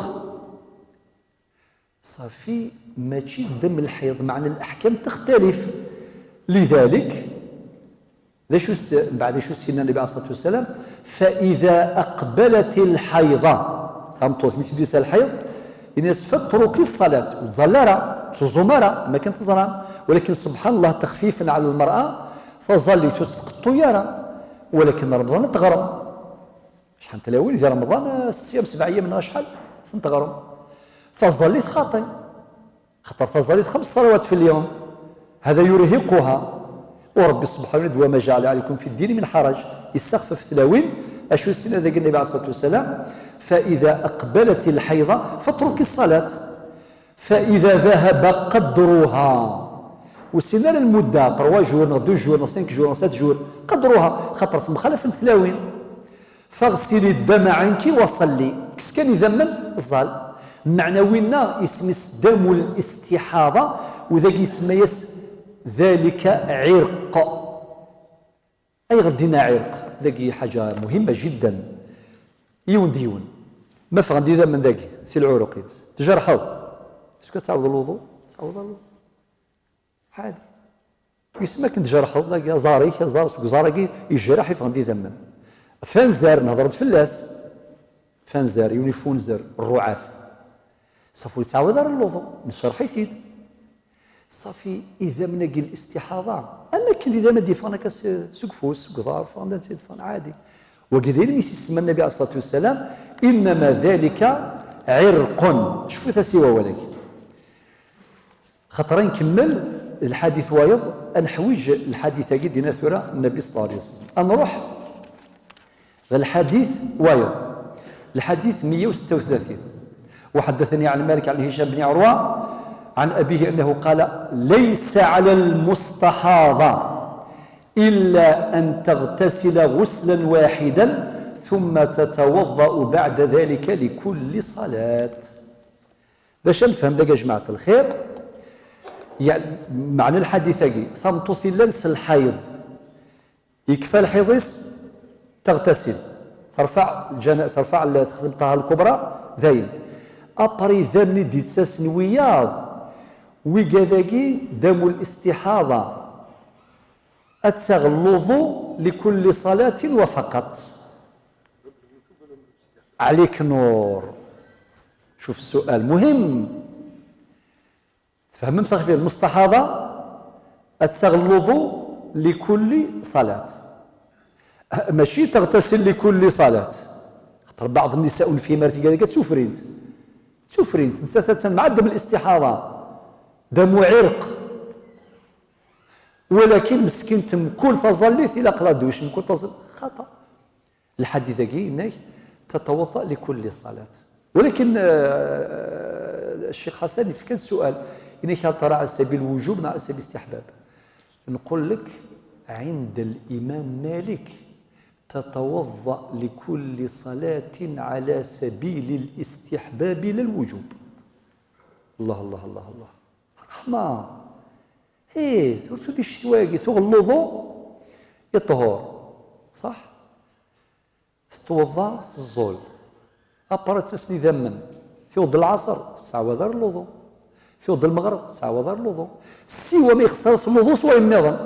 صافي ماشي دم الحيض، معنى الأحكام تختلف. لذلك بعد شو سيدنا النبي عليه الصلاة والسلام فإذا أقبلت الحيضة فهمتوا مثل ديس الحيض الناس فترك الصلاة وتزلرا تزمرا ما كانت تزران، ولكن سبحان الله تخفيفا على المرأة فظلي تسقط يرى، ولكن رمضان تغرم شحال تلاوي إذا رمضان 6 أيام 7 أيام من شحال تغرم، فظليت خاطئ خاطر فظليت 5 صلوات في اليوم هذا يرهقها، ورب سبحانه وتعالى وما جعل عليكم في الدين من حرج يستخفف تلاوين أشو السنة ذاك النبي عليه الصلاة والسلام فإذا أقبلت الحيضة فاترك الصلاة فإذا ذهب قدرها والسنة المدة 3 جور 2 جور 5 جور 7 جور قدرها خاطر في مخالف التلاوين فاغسلي الدم عنك وصلي كسكن يذمن الظال معنوينا اسم دم الاستحاضة وذاك يسمى ذلك عرق أي غدينا عرق ذاك حاجة مهمة جدا يون ديون ما فغندي ذا من ذاك سي العروق تجرحوا اسكو تعوض الوضوء تعوض الوضوء عادي يسمى كنت جرحوا ذاك زاري زارك يجرح يفغندي ذمن فانزار نهضرت فلاس فانزار يونيفونزر الرعاف صافي تعوض على الوضوء نشرح يفيد صافي اذا منقي الاستحاضه اما كنت اذا ما ديفانك سقفوس قضار فانا تدفن عادي وكذلك يسمى النبي عليه الصلاه والسلام انما ذلك عرق شوفوا سوى ولكن خطرين كمل الحديث وايض نحويج الحديث دينا ثورة النبي صلى الله عليه وسلم نروح الحديث وايض الحديث 136 وحدثني عن مالك عن هشام بن عروة عن أبيه أنه قال ليس على المستحاضة إلا أن تغتسل غسلا واحدا ثم تتوضأ بعد ذلك لكل صلاة. باش نفهم ذاك يا جماعة الخير، يعني معنى الحديث هاكي ثمتثلنس الحيض يكفى الحيضيس تغتسل ترفع تخدمتها الكبرى ذاين أبري ذمني ديتساس نوياض وكذاكي دم الاستحاضة أتسغ الوضوء لكل صلاة وفقط. عليك نور. شوف السؤال مهم تفهم مسخ المستحاضة أتسغ الوضوء لكل صلاة، ماشي تغتسل لكل صلاة. خاطر بعض النساء والفيمات كذلك تسفرين تنسى مع دم الاستحاضة دم عرق، ولكن مسكين تمكل تظليت إلى قرادوش مكل تظل خطأ. الحديث كي إنك تتوضأ لكل صلاة. ولكن الشيخ حسن كان السؤال إنك هل ترى على سبيل الوجوب مع سبيل الاستحباب؟ نقول لك عند الإمام مالك تتوضأ لكل صلاة على سبيل الاستحباب لا الوجوب. الله الله الله الله رحمة. ايه تودي الشواقي ثوغ الوضوء يطهر صح؟ تتوضأ الزول أبرا تسني ذمن ثوض العصر تعاود الوضوء، ثوض المغرب تعاود الوضوء، سوى ما يخسرش الوضوء سوى النظم،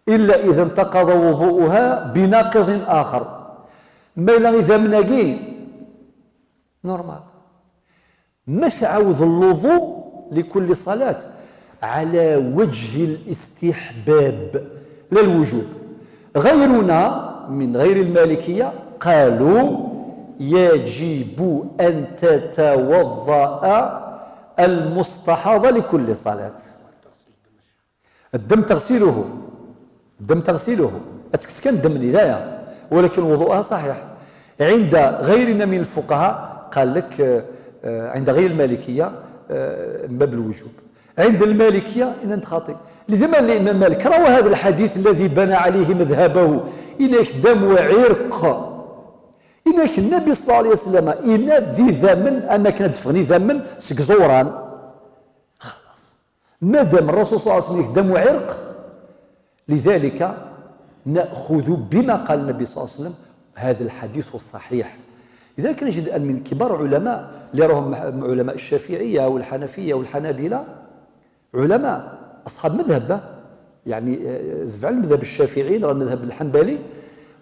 إلا إذا انتقض وضوءها بناقض آخر. ما إلا إذا مناقي نورمال. ما تعاود الوضوء لكل صلاة على وجه الاستحباب لا الوجوب. غيرنا من غير المالكية قالوا يجب أن تتوضأ المستحاضة لكل صلاة. الدم تغسيله أتكسكن الدم ندايا، ولكن وضوءها صحيح. عند غيرنا من الفقهاء قال لك عند غير المالكية من باب الوجوب، عند المالكية إن أنت خاطئ. لذا الإمام مالك روى هذا الحديث الذي بنى عليه مذهبه إنك دم وعرق، إنك النبي صلى الله عليه وسلم إن ذي ذمن أما كان دفغني ذمن سكزوران خلاص. ما دام الرسول صلى الله عليه وسلم دم وعرق، لذلك نأخذ بما قال النبي صلى الله عليه وسلم هذا الحديث الصحيح. لذلك نجد أن من كبار علماء اللي راهم علماء الشافعية والحنفية والحنابلة علماء أصحاب مذهب، يعني فعل المذهب الشافعي غير المذهب الحنبلي،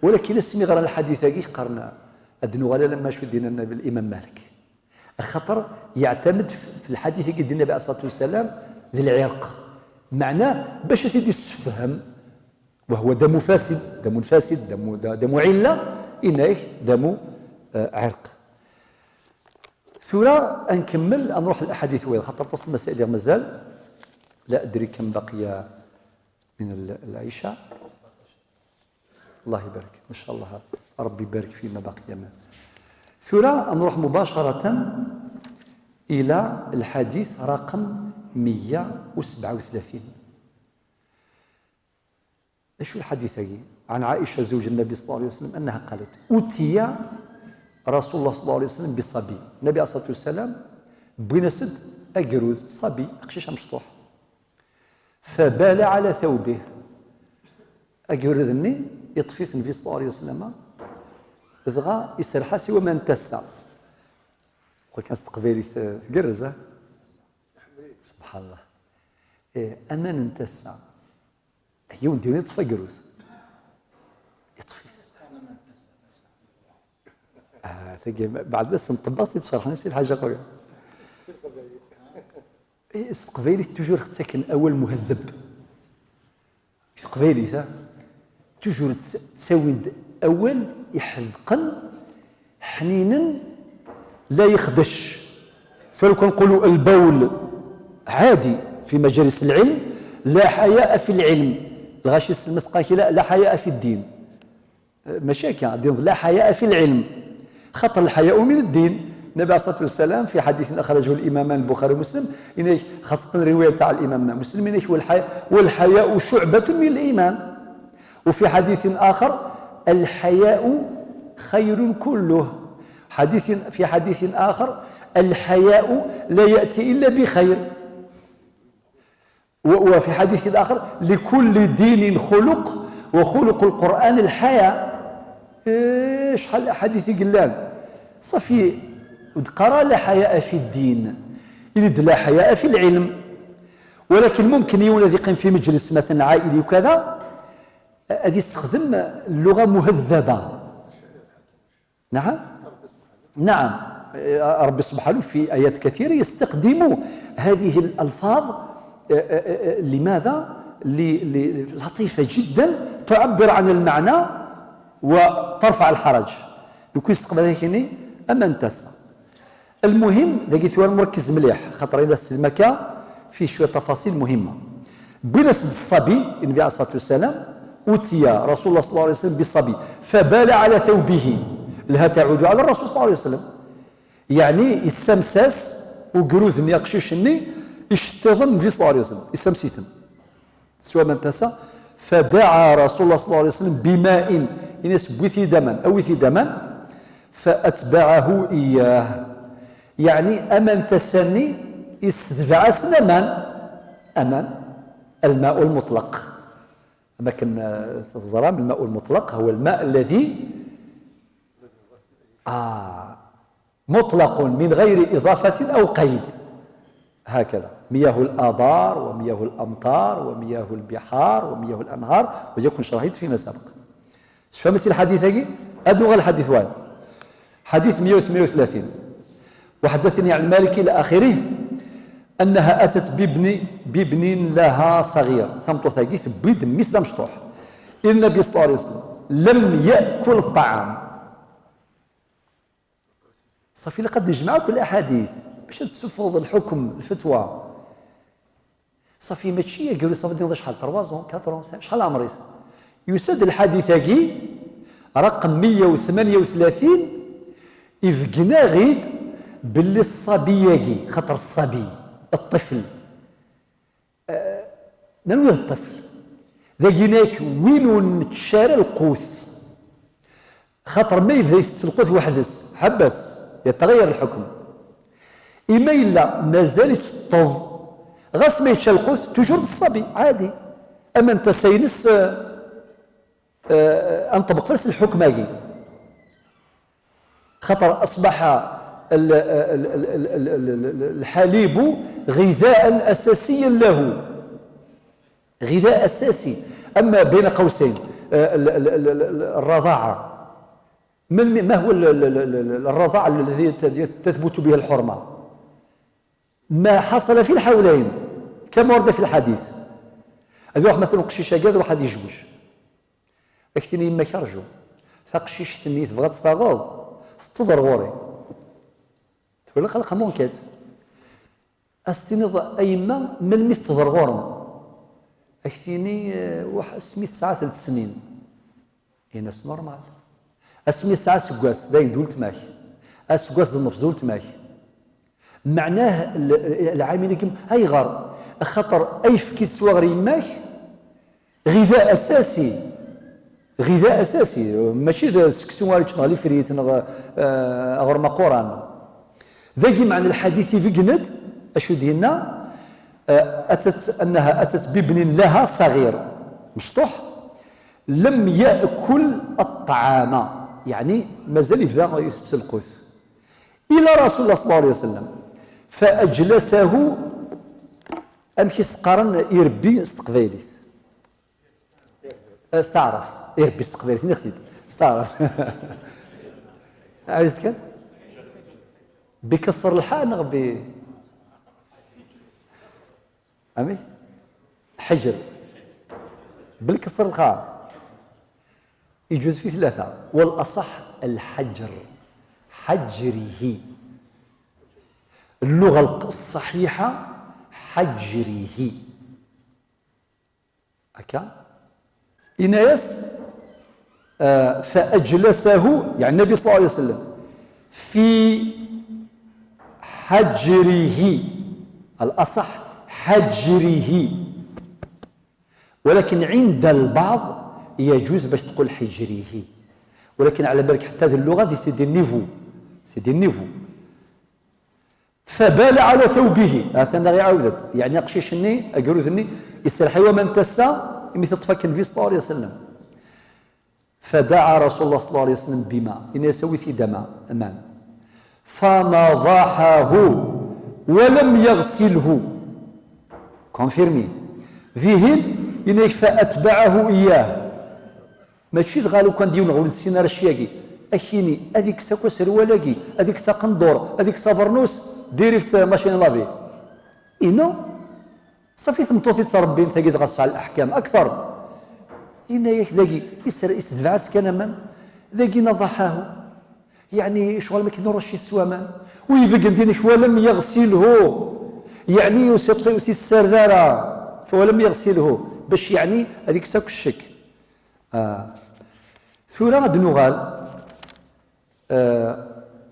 ولكن اسمي غير الحديث كي قرنا أدنو غالا لما شو دينا النبي الإمام مالك خطر يعتمد في الحديث كي دينا النبي عليه الصلاة والسلام ذي العرق، معناه باش تدي السفهم وهو دم فاسد، دم علة إنه دم عرق. ثورة نكمل نروح للأحاديث وين خاطر تصل المسائل مازال لا أدري كم بقي من العشاء. الله يبارك ما شاء الله ربي يبارك فيما بقي منه. ثورة نروح مباشرة إلى الحديث رقم 137. ايش الحديث هذه؟ عن عائشة زوج النبي صلى الله عليه وسلم أنها قالت أتي رسول الله صلى الله عليه وسلم بصبي. النبي عليه الصلاة والسلام بغينا سد أقروذ صبي قشيشة مشطوح فبال على ثوبه. أقروذني يطفيث النبي صلى الله عليه وسلم ذغا يسرحا سوى ما انتسع. قلت كان استقبالي تقرزه سبحان الله. أما ننتسع هي وندير يطفى قروذ يطفي بعد بس نطبق تشرح نسي الحاجه قويه. استقبالي توجور تسكن اول مهذب استقبالي ذا توجور تساوي اول يحذقن حنينا لا يخدش. فلو كنقولوا البول عادي في مجالس العلم لا حياء في العلم، الغاشي المسقاكي لا حياء في الدين ماشي هكا لا حياء في العلم، خطر الحياء من الدين النبي عليه الصلاة والسلام في حديث أخرجه الإمامان البخاري ومسلم إنه خاصة الرواية تاع الإمام مسلم إنه والحياء شعبة من الإيمان. وفي حديث آخر الحياء خير كله. في حديث آخر الحياء لا يأتي إلا بخير. وفي حديث آخر لكل دين خلق وخلق القرآن الحياء. شحال الأحاديث قلال صافي قرا لا حياء في الدين يريد لا حياء في العلم. ولكن ممكن يولد الذي يقيم في مجلس مثلا عائلي وكذا غادي يستخدم اللغة مهذبة. نعم ربي سبحانه في آيات كثيرة يستخدم هذه الألفاظ. لماذا؟ لطيفة جدا تعبر عن المعنى وترفع الحرج. يكون يستقبل هيك أما انتسى. المهم ذاك مركز مليح خاطر إلى المكة فيه شوية تفاصيل مهمة. بنسد الصبي النبي عليه الصلاة والسلام أتي رسول الله صلى الله عليه وسلم بالصبي فبال على ثوبه. لها تعود على الرسول صلى الله عليه وسلم يعني السمساس وقروذ يقششني اشتغل في صلى الله عليه وسلم السمسيتم سواء من تسى. فدعا رسول الله صلى الله عليه وسلم بماء ينسب وثيدما أو وثيدما فأتبعه إياه. يعني أمن تسني استدفع سنمان أمان الماء المطلق. أماكن الظلام الماء المطلق هو الماء الذي مطلق من غير إضافة أو قيد. هكذا مياه الآبار ومياه الأمطار ومياه البحار ومياه الأنهار ويكون شرحت فيما سبق. شفا الحديث هاكي أدنو الحديث وان حديث 138 وحدثني عن المالكي إلى آخره أنها أتت بابن لها صغير ثمطو ثاقي ثبيد مثل مشطوح. النبي صلى الله عليه وسلم لم يأكل الطعام. صافي لقد نجمع كل الأحاديث باش تستفوض الحكم الفتوى. صافي ماشي يقولوا صافي نضيع شحال 3 4 شحال عمريس يسد الحديث هاكي رقم 138 يفقنا غيد باللي الصبي ياكي خاطر الصبي الطفل ننوذ الطفل ذاكيناك وين نتشارى القوث خاطر ما يبدا يتسلقوث وحدث حبس يتغير الحكم. إما إلا مازال يتطوض غاس ما يتشلقوث توجور الصبي عادي. أما أنت سينس أنطبق فرس الحكم هاكي خاطر أصبح الحليب غذاء أساسيا له غذاء أساسي. أما بين قوسين الرضاعة ما هو الرضاعة الذي تثبت بها الحرمة؟ ما حصل في الحولين كما ورد في الحديث. هذا واحد مثلا قشيشه كاع واحد يجوج اكتني يما كرجو فقشيش تني تبغى تستغاض تضر غوري تقول لك خلق مونكات استني ايما من مثل تضر غورم اكتني واحد سميت ساعه 3 سنين ناس نورمال اسميت ساعه سكواس باين دولت ماك اسكواس النص دولت ماك معناه العامل كم هاي غار خطر اي فكيت صغري ماك غذاء اساسي غذاء اساسي ماشي سكسواري تشغالي فريت غير ما قران ذاكي معنى الحديث في قند اشو دينا اتت بابن لها صغير مشطوح لم ياكل الطعام يعني مازال يبدا يتسلقوث الى رسول الله صلى الله عليه وسلم فاجلسه امشي سقرن يربي استقباليث استعرف يربي استقباليث نختيت استعرف عرفت كان بكسر الحاء نغبي امي حجر بالكسر الخاء يجوز في 3 والاصح الحجر حجره اللغة الصحيحة حجره هكا إناس فأجلسه يعني النبي صلى الله عليه وسلم في حجره، الأصح حجره، ولكن عند البعض يجوز باش تقول حجره، ولكن على بالك حتى هذه اللغة دي سي دي نيفو، سي دي نيفو. فبال على ثوبه، أثناء غير عاودت يعني قشيشني أقروذني يسرح ومن تسا مثل تفكن في صلى الله عليه وسلم. فدعا رسول الله صلى الله عليه وسلم بماء إن يسوي في دماء أمان فنضحه ولم يغسله، كونفيرمي ذهن إنه فأتبعه إياه، ماشي غالو كان ديون غول السينار الشياكي أكيني هذيك ساكو سروالاكي هذيك سا قندور هذيك سا فرنوس ديري في ماشين لافي إنو صافي تمطوطي تربي انت كي تغص على الأحكام أكثر. إنا ياك ذاكي يستدفعس كان من ذاكي نضحاه يعني شغل ما كينورش السوامان ويفقن دينك ولم يغسله يعني يسقي في السردارة فولم يغسله باش يعني هذيك ساك الشك. ثورة غاد نغال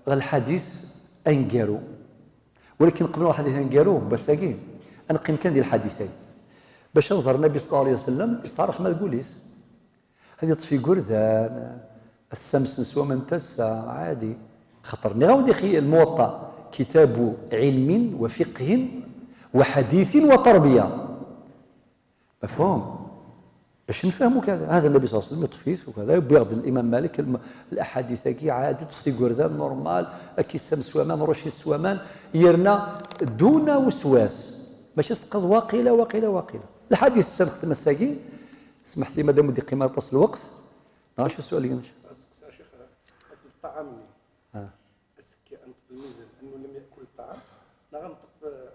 الحديث أنقارو، ولكن قبل الحديث أنقارو بس أنا قيم كان ديال الحديثين باش نظهر النبي صلى الله عليه وسلم يصارح ما تقوليس هذه طفي قرذان السمس نسوى من تسا عادي خطرني غاودي خي الموطأ كتاب علم وفقه وحديث وتربية مفهوم باش نفهموا كذا. هذا النبي صلى الله عليه وسلم يطفيث وكذا بياخذ الامام مالك الاحاديث كي عادي تطفي قرذان نورمال اكي السمس ومان روشي السوامان يرنا دون وسواس باش يسقط واقيله. الحديث سنختم الساقي سمحت لي مادام ودي قيمه تصل الوقت شو السؤال اللي اسكي شيخ الطعام اسكي انت في الميزان انه لم ياكل الطعام لا غنطف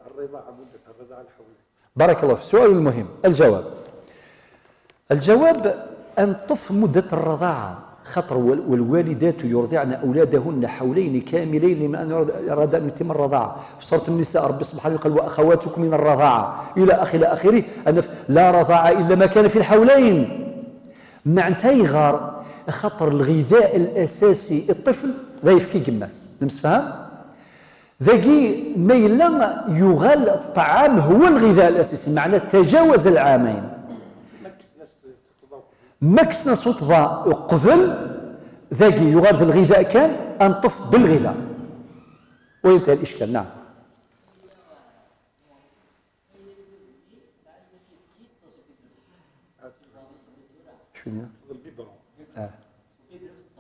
الرضاعه مده الرضاعه الحوليه. بارك الله فيك. السؤال المهم الجواب أن طف مدة الرضاعة خطر والوالدات يرضعن أولادهن حولين كاملين لمن أن أراد أن يتم الرضاعة. في سورة النساء رب سبحانه قال وأخواتكم من الرضاعة إلى آخره أن لا رضاعة إلا ما كان في الحولين. معناتها يغار خطر الغذاء الأساسي الطفل ضيف كي قماس نمسفهم ذاكي ميلا يغال الطعام هو الغذاء الأساسي معناه تجاوز العامين مكسنا صوت ضاء قبل ذاكي يغال في الغذاء كان أنطف بالغذاء وينتهي الإشكال. نعم شنو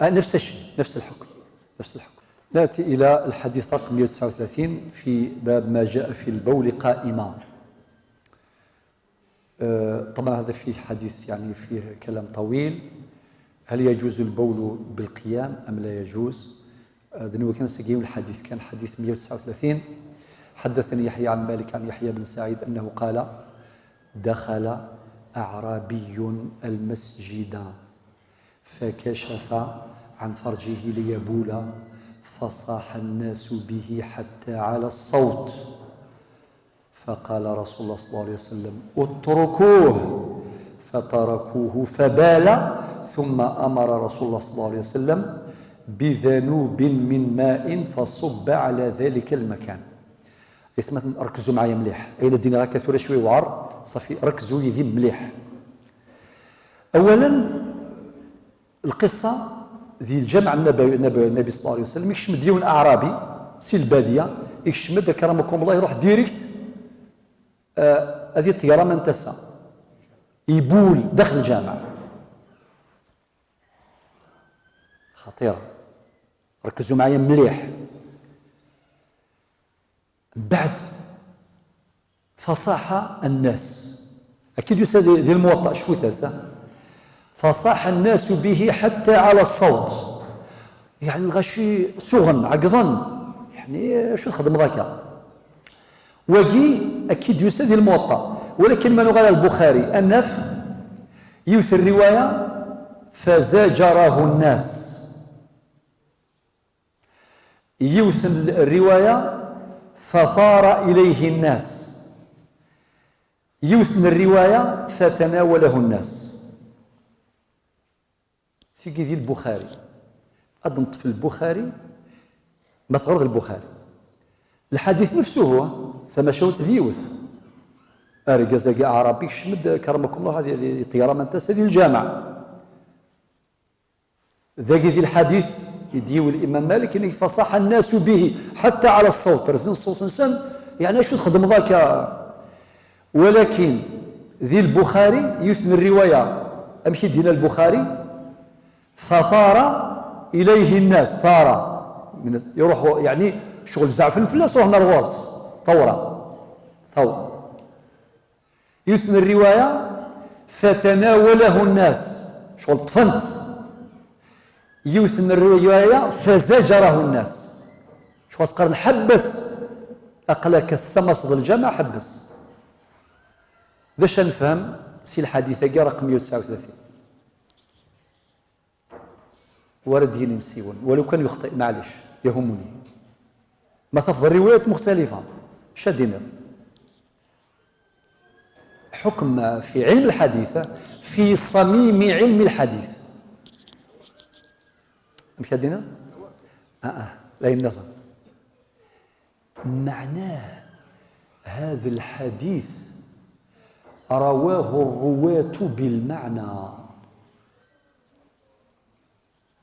نفس الشيء نفس الحكم. نأتي إلى الحديث رقم 139 في باب ما جاء في البول قائما. طبعا هذا فيه حديث يعني فيه كلام طويل، هل يجوز البول بالقيام أم لا يجوز؟ ذنو كان سجيم الحديث كان حديث 139. حدثني يحيى عن مالك عن يحيى بن سعيد أنه قال دخل أعرابي المسجد فكشف عن فرجه ليبول فصاح الناس به حتى على الصوت فقال رسول الله صلى الله عليه وسلم اتركوه فتركوه فبال ثم أمر رسول الله صلى الله عليه وسلم بذنوب من ماء فصب على ذلك المكان. مثلا ركزوا معايا مليح أين الدين راه كثير شوي وعر صافي ركزوا يذي مليح. أولا القصة ذي الجمع النبي صلى الله عليه وسلم يكشم ديون أعرابي سي البادية يكشم كرمكم الله يروح ديريكت هذه الطيارة من تسا يبول داخل الجامع خطيرة ركزوا معايا مليح. بعد فصاح الناس أكيد يسال ذي الموطأ شفو ثاسة فصاح الناس به حتى على الصوت يعني الغشي سغن عقضن يعني شو تخدم ذاك وقي أكيد يسال ذي الموطأ. ولكن ما نقال البخاري النف يوث الرواية فزاجره الناس يوث الرواية فثار إليه الناس يوث الرواية فتناوله الناس. في ذي البخاري أضمت في البخاري ما تغرض البخاري الحديث نفسه هو سما شوت ديوث أرجع عربي شمد كرمك الله هذه الطيارة من تسدي الجامع ذاك ذي الحديث يديو الإمام مالك إنه فصح الناس به حتى على الصوت رزن الصوت إنسان يعني شو تخدم ذاك ولكن ذي البخاري يثني الرواية أمشي دين البخاري فثار إليه الناس ثار من يروحوا يعني شغل زعف الفلاس روح نرواس ثورة يثني الرواية فتناوله الناس شغل طفنت يثني الرواية فزجره الناس شو قرن حبس أقلك السمس ضد الجامع حبس باش نفهم سي الحديث رقم 139 ورد ينسيون ولو كان يخطئ معليش يهمني ما تفضل الروايات مختلفة شادين حكم في علم الحديث في صميم علم الحديث مش شادين لا ينظر معناه هذا الحديث رواه الرواة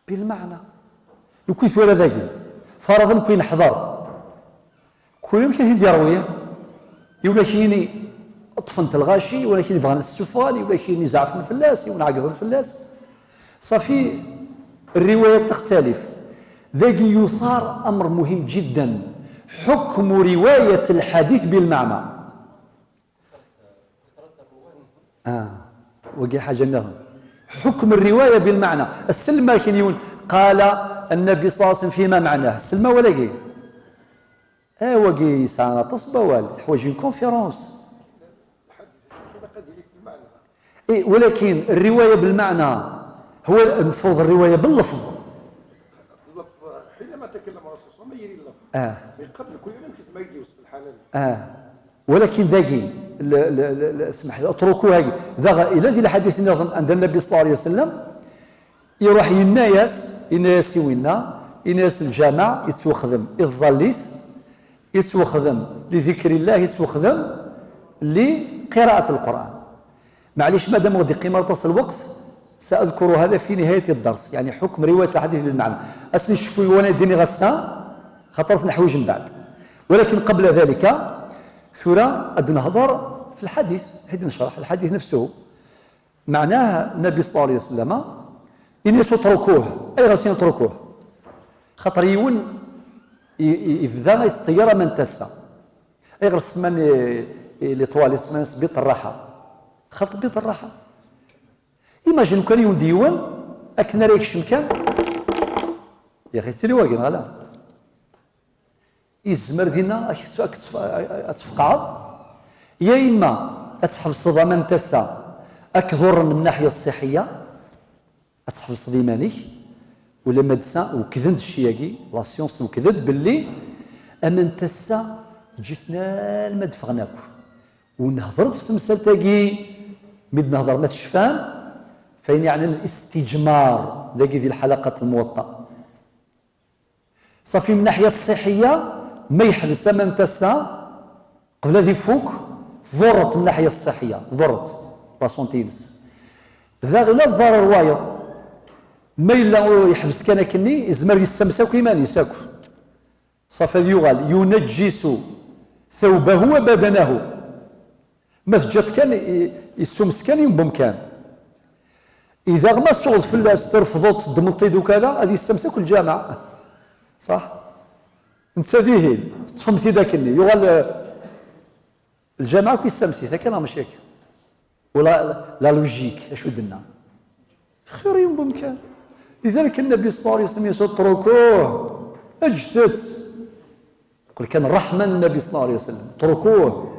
بالمعنى يكويث ولا ذاكي فرضا كوين نحضر كل يوم كاين ديرويه يولا كايني طفنت الغاشي ولا كاين يبغى السفالي ولا كاين يزعف الفلاس ونعقد الفلاس صافي الروايات تختلف ذاك يثار امر مهم جدا حكم روايه الحديث بالمعنى وقي حاجه نظم حكم الروايه بالمعنى السلمه كاين قال النبي صلى الله عليه وسلم فيما معناه السلمه ولا قي وقي ساعه تصبه والو حوايج كونفيرونس ولكن الروايه بالمعنى هو المفروض الروايه باللفظ حينما تكلم الرسول صلى الله عليه وسلم يري اللفظ من قبل كل يوم ما يجوز في الحلال ولكن ذاكي اسمح لي اتركوا هاي ذا الى ذي الحديث عند النبي صلى الله عليه وسلم يروح ينايس وينا ينايس الجامع يتوخدم الظليف يتوخدم لذكر الله يتوخدم لقراءة القرآن معليش مادام غادي قيمة تصل الوقت سأذكر هذا في نهاية الدرس يعني حكم رواية الحديث بالمعنى أسني شوفوا وانا ديني غسان خطرت نحويج من بعد ولكن قبل ذلك ثورة قد نهضر في الحديث هيد نشرح الحديث نفسه معناه النبي صلى الله عليه وسلم إن يتركوه أي غاسين يتركوه خاطر يون يفذا يستير من تسا أي غير السمان اللي طوال السمان بيت الراحة خاطر بيت الراحة إيماجين كان يون ديوان أكنا ريكش مكان يا أخي سيري واقين غلا يزمر دينا أتفقعض يا إما أتحفظ من تسا أكثر من الناحية الصحية أتحفظ ديمانيك ولا مدسا وكذند الشياكي لا سيونس وكذد باللي أمن تسا جيتنا المدفغناك ونهضرت في تمثالتاكي مد نهضر ما تشفان فين يعني الاستجمار ذاكي ذي الحلقة الموطأ صافي من الناحية الصحية ما يحبس من تسا قبل ذي فوق ضرت من الناحية الصحية ضرت راسونتينس ذا غير الضرر وايض ما إلا يحبس كان كني يزمر يستمسك ويمان يساكو صافي يغال ينجس ثوبه وبدنه ما فجت كان يسومس كان ينبم كان إذا ما صعد في الناس ترفضت دملطيد وكذا غادي يستمسك الجامع صح انت ذيهين تفهمتي ذاك اللي يغال الجامعة كي يستمسي ذاك انا ماشي هكا ولا لا لوجيك اش ودنا خير ينبم كان لذلك النبي صلى الله عليه وسلم يقول اتركوه اجتث يقول كان رحمة النبي صلى الله عليه وسلم اتركوه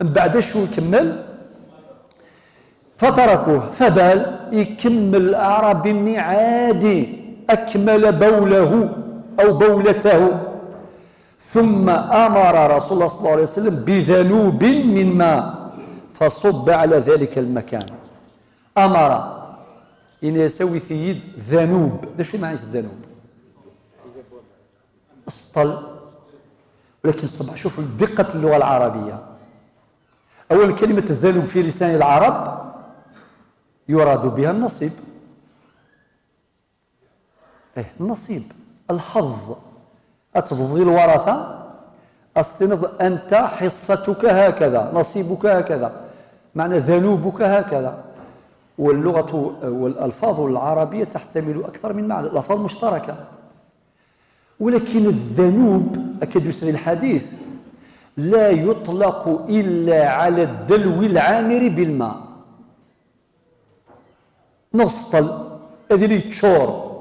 من بعد شو يكمل فتركوه فبال يكمل الأعرابي مني عادي أكمل بوله أو بولته ثم أمر رسول الله صلى الله عليه وسلم بذنوب من ماء فصب على ذلك المكان أمر إن يسوي ثيد ذنوب ده شو معنى الذنوب؟ اسطل ولكن صبح شوف دقة اللغة العربية. أول كلمة الذنوب في لسان العرب يراد بها النصيب، النصيب، الحظ. أتفضل الورثة أستنض أنت حصتك هكذا، نصيبك هكذا، معنى ذنوبك هكذا. واللغة والألفاظ العربية تحتمل أكثر من معنى، الألفاظ مشتركة. ولكن الذنوب أكد يسري الحديث لا يطلق إلا على الدلو العامر بالماء. نسطل هذه اللي تشور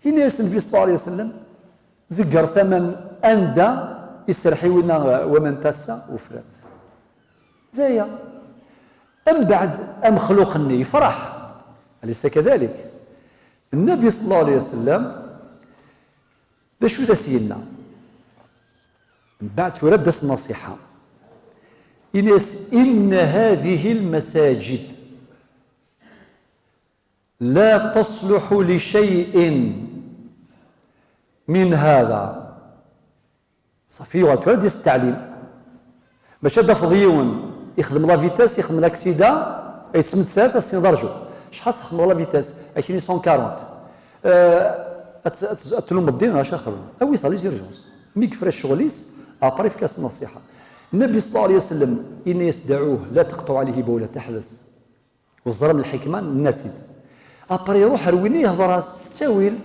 هنا النبي صلى الله عليه وسلم ذكر ثمن أندى يسرحي ومن تسى وفلات ذايا. أم بعد أم خلقني يفرح، أليس كذلك؟ النبي صلى الله عليه وسلم باش ودا سيدنا من بعد ترد النصيحة إن هذه المساجد لا تصلح لشيء من هذا. صافي وترد التعليم باش هذا فضيون يخدم لا فيتاس، يخدم لاكسيدا يتسمى ساعات سي درجو شحال تخدم لا فيتاس 240 اتلوم الدين اش اخر او يصلي زيرجونس ميك فريش شغليس ابري في كاس النصيحه. النبي صلى الله عليه وسلم ان يسدعوه لا تقطع عليه بوله تحبس والزرم الحكمان الناسيد ابري يروح رويني يهضر ستاويل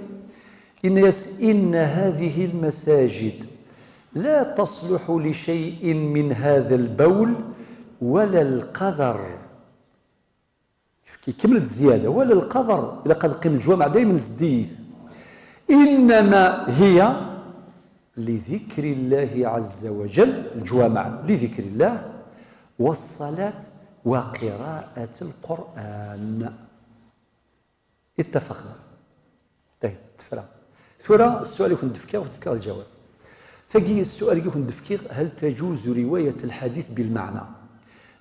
إن هذه المساجد لا تصلح لشيء من هذا البول ولا القذر. كملت الزيادة ولا القذر إلى قد قيم الجوامع دائما الزديث، إنما هي لذكر الله عز وجل، الجوامع لذكر الله والصلاة وقراءة القرآن. اتفقنا. طيب تفرع ثورة السؤال يكون دفكير وتفكير الجواب. ثقي السؤال يكون دفكير هل تجوز رواية الحديث بالمعنى؟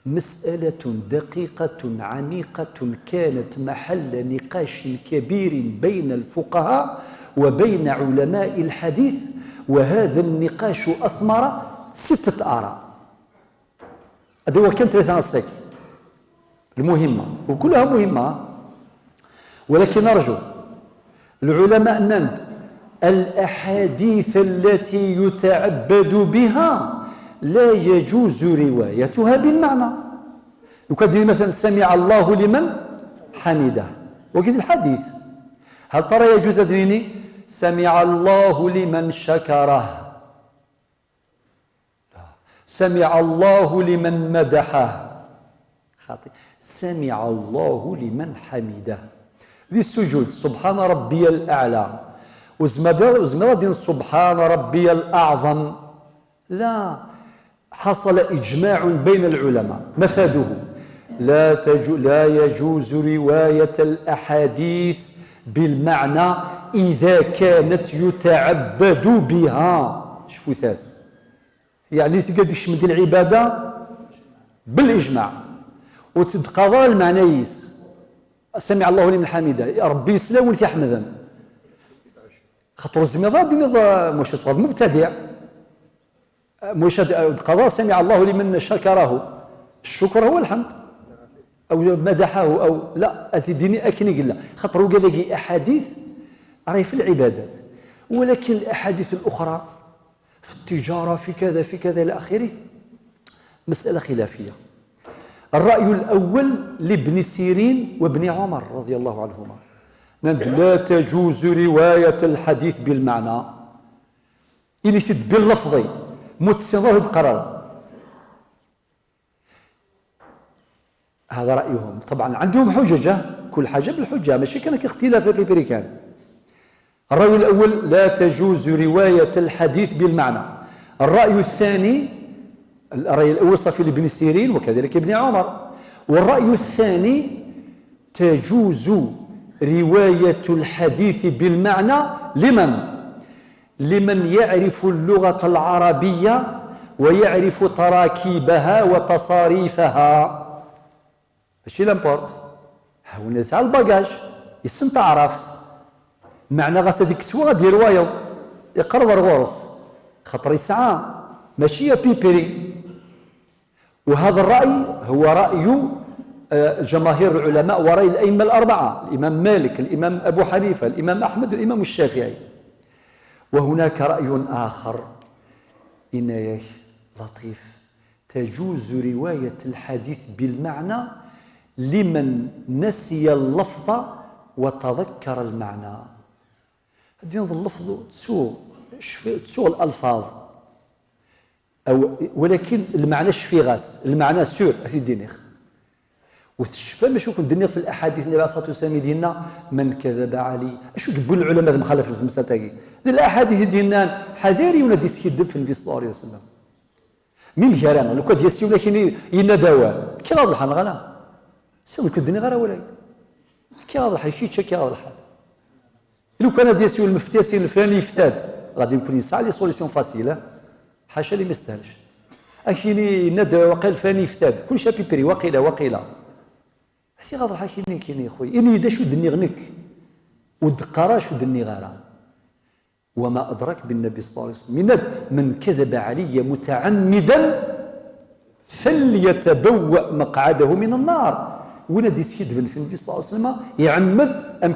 مسألة دقيقة عميقة كانت محل نقاش كبير بين الفقهاء وبين علماء الحديث، وهذا النقاش أثمر 6 آراء. هذا هو كان 3 نصيك المهمة وكلها مهمة، ولكن أرجو العلماء نند الأحاديث التي يتعبد بها لا يجوز روايتها بالمعنى. وكذلك مثلا سمع الله لمن حمده وكذا الحديث هل ترى يجوز أدريني سمع الله لمن شكره، لا. سمع الله لمن مدحه، خاطئ. سمع الله لمن حمده. ذي السجود سبحان ربي الأعلى وزمرة سبحان ربي الأعظم، لا. حصل إجماع بين العلماء مفاده لا يجوز رواية الأحاديث بالمعنى إذا كانت يتعبد بها. شوفوا ثاس يعني تقدر تشمد العبادة بالإجماع وتتقضى المعنيس سمع الله لمن حمده يا ربي يسلم ولتي حمدا خاطر الزميضة ديال مش تقضى مبتدع مش قضاء سمع الله لمن شكره، الشكر هو الحمد او مدحه او لا اتديني اكني قلا خاطر كذا احاديث راهي في العبادات، ولكن الاحاديث الاخرى في التجاره في كذا في كذا الى اخره مساله خلافيه. الراي الاول لابن سيرين وابن عمر رضي الله عنهما لا تجوز روايه الحديث بالمعنى إلي ثد باللفظي متسنظر القرار. هذا رأيهم، طبعا عندهم حجة كل حاجة بالحجة ماشي كان اختلاف في بريكان. الرأي الأول لا تجوز رواية الحديث بالمعنى. الرأي الثاني الرأي الأول صافي لابن سيرين وكذلك ابن عمر، والرأي الثاني تجوز رواية الحديث بالمعنى لمن يعرف اللغة العربية ويعرف تراكيبها وتصاريفها. ماشي لامبورت هاو الناس على الباجاج يسن تعرف معنى غاس هذيك السوا غادي روايض يقرب الغرس خاطر يسعى ماشي بيبري. وهذا الرأي هو رأي جماهير العلماء ورأي الأئمة الأربعة، الإمام مالك، الإمام أبو حنيفة، الإمام أحمد، الإمام الشافعي. وهناك رأي آخر إن لطيف، تجوز رواية الحديث بالمعنى لمن نسي اللفظ وتذكر المعنى. هذه اللفظ تسوء الألفاظ ولكن المعنى شفي غاس، المعنى سور هذه دينيخ وتشفى باش يكون دينيخ في الأحاديث النبي صلى الله عليه وسلم ديالنا من كذب علي. اشو يقول العلماء مخالف في المسألة تاعي الأحاديث ديالنا حذاري ولا ديس يدب في النبي صلى الله عليه وسلم مين هرانا لو كان يسيو لكن ينادوا كي غاض الحال غلا سير كدني غير ولا كي غاض الحال شي كي غاض الحال لو كان ديسيو المفتي الفلاني يفتاد غادي يكون يسعى لي سوليسيون فاسيله حاشا لي ما يستاهلش. اكيني نادى وقال فلاني يفتاد كل شيء بيبري وقيله هذه غاض الحال كاين خويا اني دا شو دني غنك ودقرا شو دني غيرها. وما أدرك بالنبي صلى الله عليه وسلم من كذب علي متعمدا فليتبوأ مقعده من النار. وين دي سيدفن في النبي صلى الله عليه وسلم يعمد أم